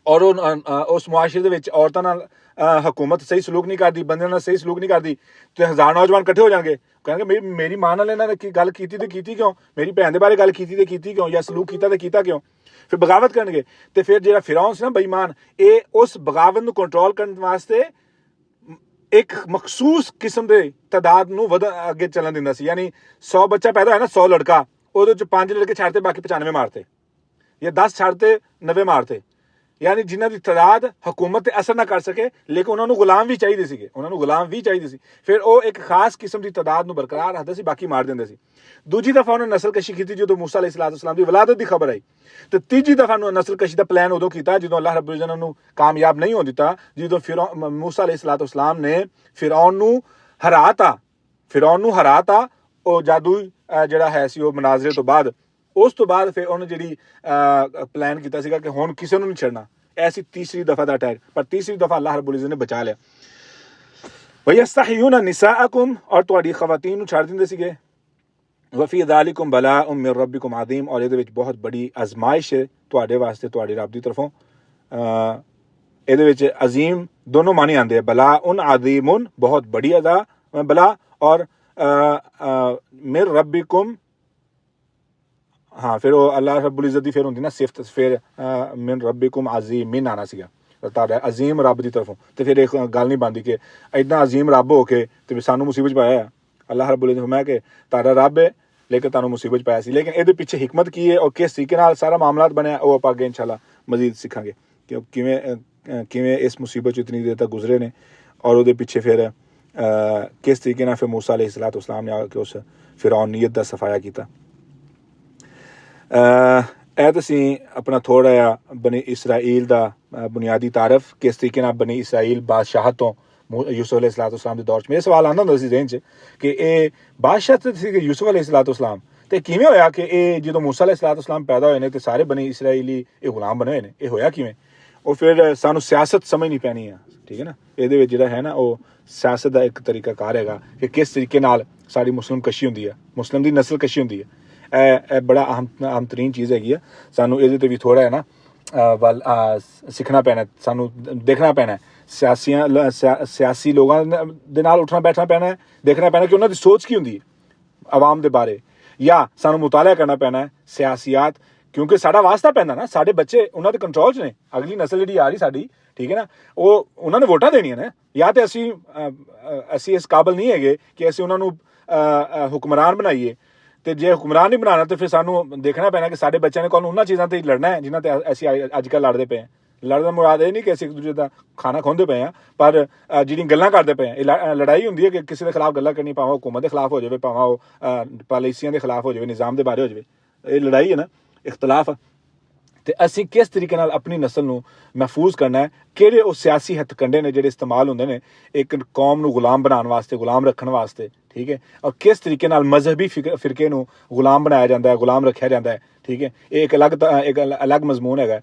ਔਰ ਉਸ ਮੁਆਸ਼ਰੇ ਦੇ ਵਿੱਚ ਔਰਤਾਂ ਨਾਲ ਹਕੂਮਤ ਸਹੀ ਸਲੂਕ ਨਹੀਂ ਕਰਦੀ, ਬੰਦਿਆਂ ਨਾਲ ਸਹੀ ਸਲੂਕ ਨਹੀਂ ਕਰਦੀ, ਤੇ 1000 ਨੌਜਵਾਨ ਇਕੱਠੇ ਹੋ ਜਾਣਗੇ, ਕਹਿਣਗੇ ਮੇਰੀ ਮਾਂ ਨਾਲ ਇਹਨਾਂ ਨੇ ਗੱਲ ਕੀਤੀ ਤੇ ਕੀਤੀ ਕਿਉਂ, ਮੇਰੀ ਭੈਣ ਦੇ ਬਾਰੇ ਗੱਲ ਕੀਤੀ ਤੇ ਕੀਤੀ ਕਿਉਂ, ਜਾਂ ਸਲੂਕ ਕੀਤਾ ਤੇ ਕੀਤਾ ਕਿਉਂ, ਫਿਰ ਬਗਾਵਤ ਕਰਨਗੇ। ਤੇ ਫਿਰ ਜਿਹੜਾ ਫਿਰੌਨ ਸੀ ਨਾ ਬੇਈਮਾਨ, ਇਹ ਉਸ ਬਗਾਵਤ ਨੂੰ ਕੰਟਰੋਲ ਕਰਨ ਵਾਸਤੇ ਇੱਕ ਮਖਸੂਸ ਕਿਸਮ ਦੇ ਤਾਦਾਦ ਨੂੰ ਅੱਗੇ ਚੱਲਣ ਦਿੰਦਾ ਸੀ। ਯਾਨੀ 100 ਬੱਚਾ ਪੈਦਾ ਹੋਇਆ ਨਾ, 100 ਲੜਕਾ, ਉਹਦੇ 'ਚ 5 ਲੜਕੇ ਛੱਡਤੇ, ਬਾਕੀ 95 ਮਾਰਤੇ, ਜਾਂ 10 ਛੱਡਤੇ 90 ਮਾਰਤੇ। ਯਾਨੀ ਜਿਨ੍ਹਾਂ ਦੀ ਤਾਦਾਦ ਹਕੂਮਤ ਤੇ ਅਸਰ ਨਾ ਕਰ ਸਕੇ, ਲੇਕਿਨ ਉਹਨਾਂ ਨੂੰ ਗੁਲਾਮ ਵੀ ਚਾਹੀਦੇ ਸੀਗੇ, ਫਿਰ ਉਹ ਇੱਕ ਖਾਸ ਕਿਸਮ ਦੀ ਤਾਦਾਦ ਨੂੰ ਬਰਕਰਾਰ ਰੱਖਦੇ ਸੀ, ਬਾਕੀ ਮਾਰ ਦਿੰਦੇ ਸੀ। ਦੂਜੀ ਦਫਾ ਉਹਨੇ ਨਸਲਕਸ਼ੀ ਕੀਤੀ ਜਦੋਂ ਮੂਸਾ ਅਲੈਹਿਸਸਲਾਮ ਦੀ ਵਲਾਦਤ ਦੀ ਖਬਰ ਆਈ, ਤੇ ਤੀਜੀ ਦਫਾ ਨੂੰ ਨਸਲਕਸ਼ੀ ਦਾ ਪਲਾਨ ਉਦੋਂ ਕੀਤਾ ਜਦੋਂ ਅੱਲਾਹ ਰੱਬੁਲ ਇਜ਼्ज़त ਨੂੰ ਕਾਮਯਾਬ ਨਹੀਂ ਹੋਣ ਦਿੱਤਾ, ਜਦੋਂ ਮੂਸਾ ਅਲੈਹਿਸਸਲਾਮ ਨੇ ਫਿਰੌਨ ਨੂੰ ਹਰਾਤਾ ਉਹ ਜਾਦੂਈ ਜਿਹੜਾ ਹੈ ਸੀ ਉਹ ਮਨਾਜ਼ਰੇ ਤੋਂ ਬਾਅਦ। ਉਸ ਤੋਂ ਬਾਅਦ ਫਿਰ ਉਹਨੇ ਜਿਹੜੀ ਪਲਾਨ ਕੀਤਾ ਸੀਗਾ ਕਿ ਹੁਣ ਕਿਸੇ ਨੂੰ ਨਹੀਂ ਛੱਡਣਾ। ਐਸੀ ਤੀਸਰੀ ਦਫਾ ਦਾ ਅਟੈਕ, ਪਰ ਤੀਸਰੀ ਦਫਾ ਅੱਲਾਹ ਰੱਬੁਲ ਇਜ਼्ज़त ਨੇ ਬਚਾ ਲਿਆ। ਵਯਸਤਹਯੂਨ ਨਿਸਾਅਕੁਮ, ਔਰ ਤੁਹਾਡੀ ਖਵਾਤੀਨ ਨੂੰ ਛੱਡ ਦਿੰਦੇ ਸੀਗੇ। ਵਫੀ ਜ਼ਾਲਿਕੁਮ ਬਲਾਉਮ ਮਿਨ ਰੱਬਿਕੁਮ ਅਜ਼ੀਮ, ਔਰ ਇਹਦੇ ਵਿੱਚ ਬਹੁਤ ਬੜੀ ਅਜ਼ਮਾਇਸ਼ ਹੈ ਤੁਹਾਡੇ ਵਾਸਤੇ, ਤੁਹਾਡੇ ਰੱਬ ਦੀ ਤਰਫੋਂ। ਇਹਦੇ ਵਿੱਚ ਅਜ਼ੀਮ ਦੋਨੋਂ ਮਾਨੇ ਆਉਂਦੇ ਆ, ਬਲਾਉਨ ਅਜ਼ੀਮੁਨ, ਬਹੁਤ ਬੜੀ ਬਲਾ, ਔਰ ਮਿਨ ਰੱਬਿਕੁਮ, ਹਾਂ ਫਿਰ ਉਹ ਅੱਲਾਹ ਰੱਬੁਲ ਇਜ਼्ज़त ਦੀ ਫਿਰ ਹੁੰਦੀ ਨਾ ਸਿਫਤ, ਫਿਰ ਮਿਨ ਰੱਬਿਕੁਮ ਅਜ਼ੀਮਿਨ ਆਉਣਾ ਸੀਗਾ, ਤੁਹਾਡਾ ਅਜ਼ੀਮ ਰੱਬ ਦੀ ਤਰਫੋਂ। ਤੇ ਫਿਰ ਇਹ ਗੱਲ ਨਹੀਂ ਬਣਦੀ ਕਿ ਇੱਦਾਂ ਅਜ਼ੀਮ ਰੱਬ ਹੋ ਕੇ ਤੇ ਸਾਨੂੰ ਮੁਸੀਬਤ 'ਚ ਪਾਇਆ। ਅੱਲਾਹ ਰੱਬੁਲ ਇਜ਼्ज़त ਫਰਮਾਇਆ ਕਿ ਤੁਹਾਡਾ ਰੱਬ ਹੈ ਲੇਕਿਨ ਤੁਹਾਨੂੰ ਮੁਸੀਬਤ 'ਚ ਪਾਇਆ ਸੀ। ਲੇਕਿਨ ਇਹਦੇ ਪਿੱਛੇ ਹਿਕਮਤ ਕੀ ਹੈ ਔਰ ਕਿਸ ਤਰੀਕੇ ਨਾਲ ਸਾਰਾ ਮਾਮਲਾਤ ਬਣਿਆ, ਉਹ ਆਪਾਂ ਅੱਗੇ ਇਨਸ਼ਾਅੱਲਾ ਮਜ਼ੀਦ ਸਿੱਖਾਂਗੇ ਕਿ ਕਿਵੇਂ ਇਸ ਮੁਸੀਬਤ 'ਚ ਇਤਨੀ ਦੇਰ ਤੱਕ ਗੁਜ਼ਰੇ ਨੇ, ਔਰ ਉਹਦੇ ਪਿੱਛੇ ਫਿਰ ਕਿਸ ਤਰੀਕੇ ਨਾਲ ਫਿਰ ਮੂਸਾ ਅਲੈਹਿਸਸਲਾਮ ਨੇ ਆ ਕੇ ਉਸ ਫਿਰੌਨੀਅਤ ਦਾ ਸਫਾਇਆ ਕੀਤਾ। ਇਹ ਤੁਸੀਂ ਆਪਣਾ ਥੋੜ੍ਹਾ ਜਿਹਾ ਬਨੀ ਇਸਰਾਈਲ ਦਾ ਬੁਨਿਆਦੀ ਤਾਰਫ, ਕਿਸ ਤਰੀਕੇ ਨਾਲ ਬਨੀ ਇਸਰਾਈਲ ਬਾਦਸ਼ਾਹਤ ਤੋਂ ਯੂਸੁਫ ਅਲੈਹਿਸਸਲਾਮ ਦੇ ਦੌਰ 'ਚ, ਮੇਰੇ ਸਵਾਲ ਆਉਂਦਾ ਹੁੰਦਾ ਸੀ ਜ਼ਹਿਨ 'ਚ ਕਿ ਇਹ ਬਾਦਸ਼ਾਹਤ ਸੀਗੇ ਯੂਸੁਫ ਅਲੈਹਿਸਸਲਾਮ, ਤੇ ਕਿਵੇਂ ਹੋਇਆ ਕਿ ਇਹ ਜਦੋਂ ਮੂਸਾ ਅਲੈਹਿਸਸਲਾਮ ਪੈਦਾ ਹੋਏ ਨੇ ਤੇ ਸਾਰੇ ਬਨੀ ਇਸਰਾਈਲੀ ਇਹ ਗੁਲਾਮ ਬਣੇ ਹੋਏ ਨੇ, ਇਹ ਹੋਇਆ ਕਿਵੇਂ? ਉਹ ਫਿਰ ਸਾਨੂੰ ਸਿਆਸਤ ਸਮਝਣੀ ਪੈਣੀ ਆ, ਠੀਕ ਹੈ ਨਾ। ਇਹਦੇ ਵਿੱਚ ਜਿਹੜਾ ਹੈ ਨਾ ਉਹ ਸਿਆਸਤ ਦਾ ਇੱਕ ਤਰੀਕਾਕਾਰ ਹੈਗਾ ਕਿ ਕਿਸ ਤਰੀਕੇ ਨਾਲ ਸਾਡੀ ਮੁਸਲਿਮ ਕਸ਼ੀ ਹੁੰਦੀ ਆ, ਮੁਸਲਿਮ ਦੀ ਨਸਲ ਕਸ਼ੀ ਹੁੰਦੀ ਹੈ। ਇਹ ਬੜਾ ਅਹਿਮ ਤਰੀਨ ਚੀਜ਼ ਹੈਗੀ ਆ। ਸਾਨੂੰ ਇਹਦੇ 'ਤੇ ਵੀ ਥੋੜ੍ਹਾ ਹੈ ਨਾ ਸਿੱਖਣਾ ਪੈਣਾ, ਸਾਨੂੰ ਦੇਖਣਾ ਪੈਣਾ, ਸਿਆਸੀ ਲੋਕਾਂ ਦੇ ਨਾਲ ਉੱਠਣਾ ਬੈਠਣਾ ਪੈਣਾ, ਦੇਖਣਾ ਪੈਣਾ ਕਿ ਉਹਨਾਂ ਦੀ ਸੋਚ ਕੀ ਹੁੰਦੀ ਹੈ ਆਵਾਮ ਦੇ ਬਾਰੇ। या सानू मुताला करना पैना है सियासियात, क्योंकि साडा वास्ता पैंदा ना, साडे बच्चे उन्हां दे कंट्रोल च ने, अगली नस्ल जिहड़ी आ रही साडी, ठीक है ना, वो उन्होंने वोटां देनियां ने, या तो असी इस काबल नहीं है कि असी उन्होंने हुक्मरान बनाइए, तो जे हुक्मरान नहीं बनाना तो फिर सानू देखना पैना कि साडे बच्चों ने कौन उन्होंने चीज़ों ते लड़ना है जिन्हों ते असी अजकल लड़ते पे हैं। लड़न मुराद ये नहीं कि असीं एक दूजे का खाना खोंदे पे हैं, पर जिहड़ियां गल्लां करदे पे हैं, लड़ाई हुंदी है कि किसी के खिलाफ गल्लां करनी, भावें हुकूमत के खिलाफ हो जाए, भावें वो पॉलिसियां के खिलाफ हो जाए, निज़ाम के बारे हो जाए, ये लड़ाई है ना, इख्तलाफ। तो असी किस तरीके नाल अपनी नस्ल नूं महफूज करना है, किहड़े वो सियासी हथकंडे ने जिहड़े इस्तेमाल हुंदे ने एक कौम नूं गुलाम बनाने वास्ते, गुलाम रखने वास्ते, ठीक है, और किस तरीके नाल मजहबी फिरके नूं गुलाम बनाया जाता है, गुलाम रखा जाता है, ठीक है, एक अलग मजमून है,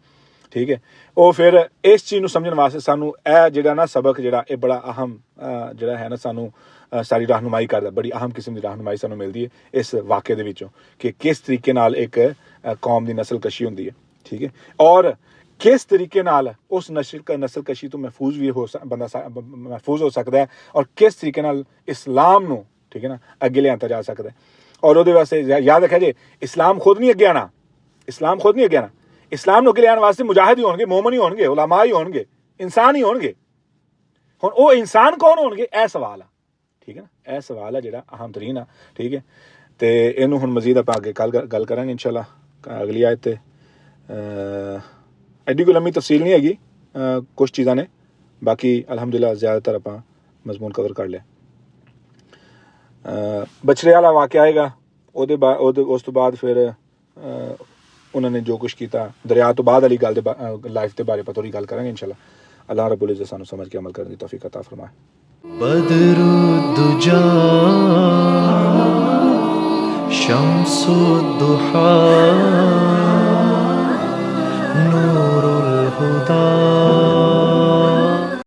ठीक है। वो फिर इस चीज़ नूं समझण वास्ते सानू यह जिहड़ा ना सबक जिहड़ा ये बड़ा अहम जिहड़ा है ना, सानू सारी रहनुमाई करदा, बड़ी अहम किस्म की रहनुमाई सानू मिलती है इस वाक़े दे विचों कि किस तरीके नाल एक कौम की नस्ल कशी हुंदी है, ठीक है, और किस तरीके नाल उस नस्ल कशी तो महफूज भी बंदा महफूज हो सकता है, और किस तरीके नाल इस्लाम नूं, ठीक है ना, अगे लिआंदा जा सकता है। और वो वास्ते याद रखा जे इस्लाम खुद नहीं अगे आना, इस्लाम खुद नहीं अगे आना, इस्लाम नूं अगे लिआउण वास्ते मुजाहिद ही होणगे, मोमन ही होणगे, उलमा ही होणगे, इंसान ही होणगे। हुण वो इंसान कौन होणगे, यह सवाल है, ठीक है ना, यह सवाल है जिहड़ा अहम तरीन है, ठीक है। तो इनू हुण मजीद आपां अगे कल गल करांगे इंशाअल्लाह अगली आयत ते। एड्डी कोई लम्मी तफसील नहीं हैगी, कुछ चीज़ां ने, बाकी अल्हम्दुलिल्लाह ज़्यादातर आपां मजमून कवर कर लिया। बछड़े वाला वाक़या आएगा, उस तो बाद फिर उन्होंने जो कुछ किया दरिया तो बाद वाली गल लाइफ के बारे पर थोड़ी गल करांगे इंशाअल्लाह। अल्लाह रब्बुल इज़्ज़त सानू समझ के अमल करने की तौफीक अता फरमाए। बदरुद्दुजा शम्सुद्दुहा नूरुल हुदा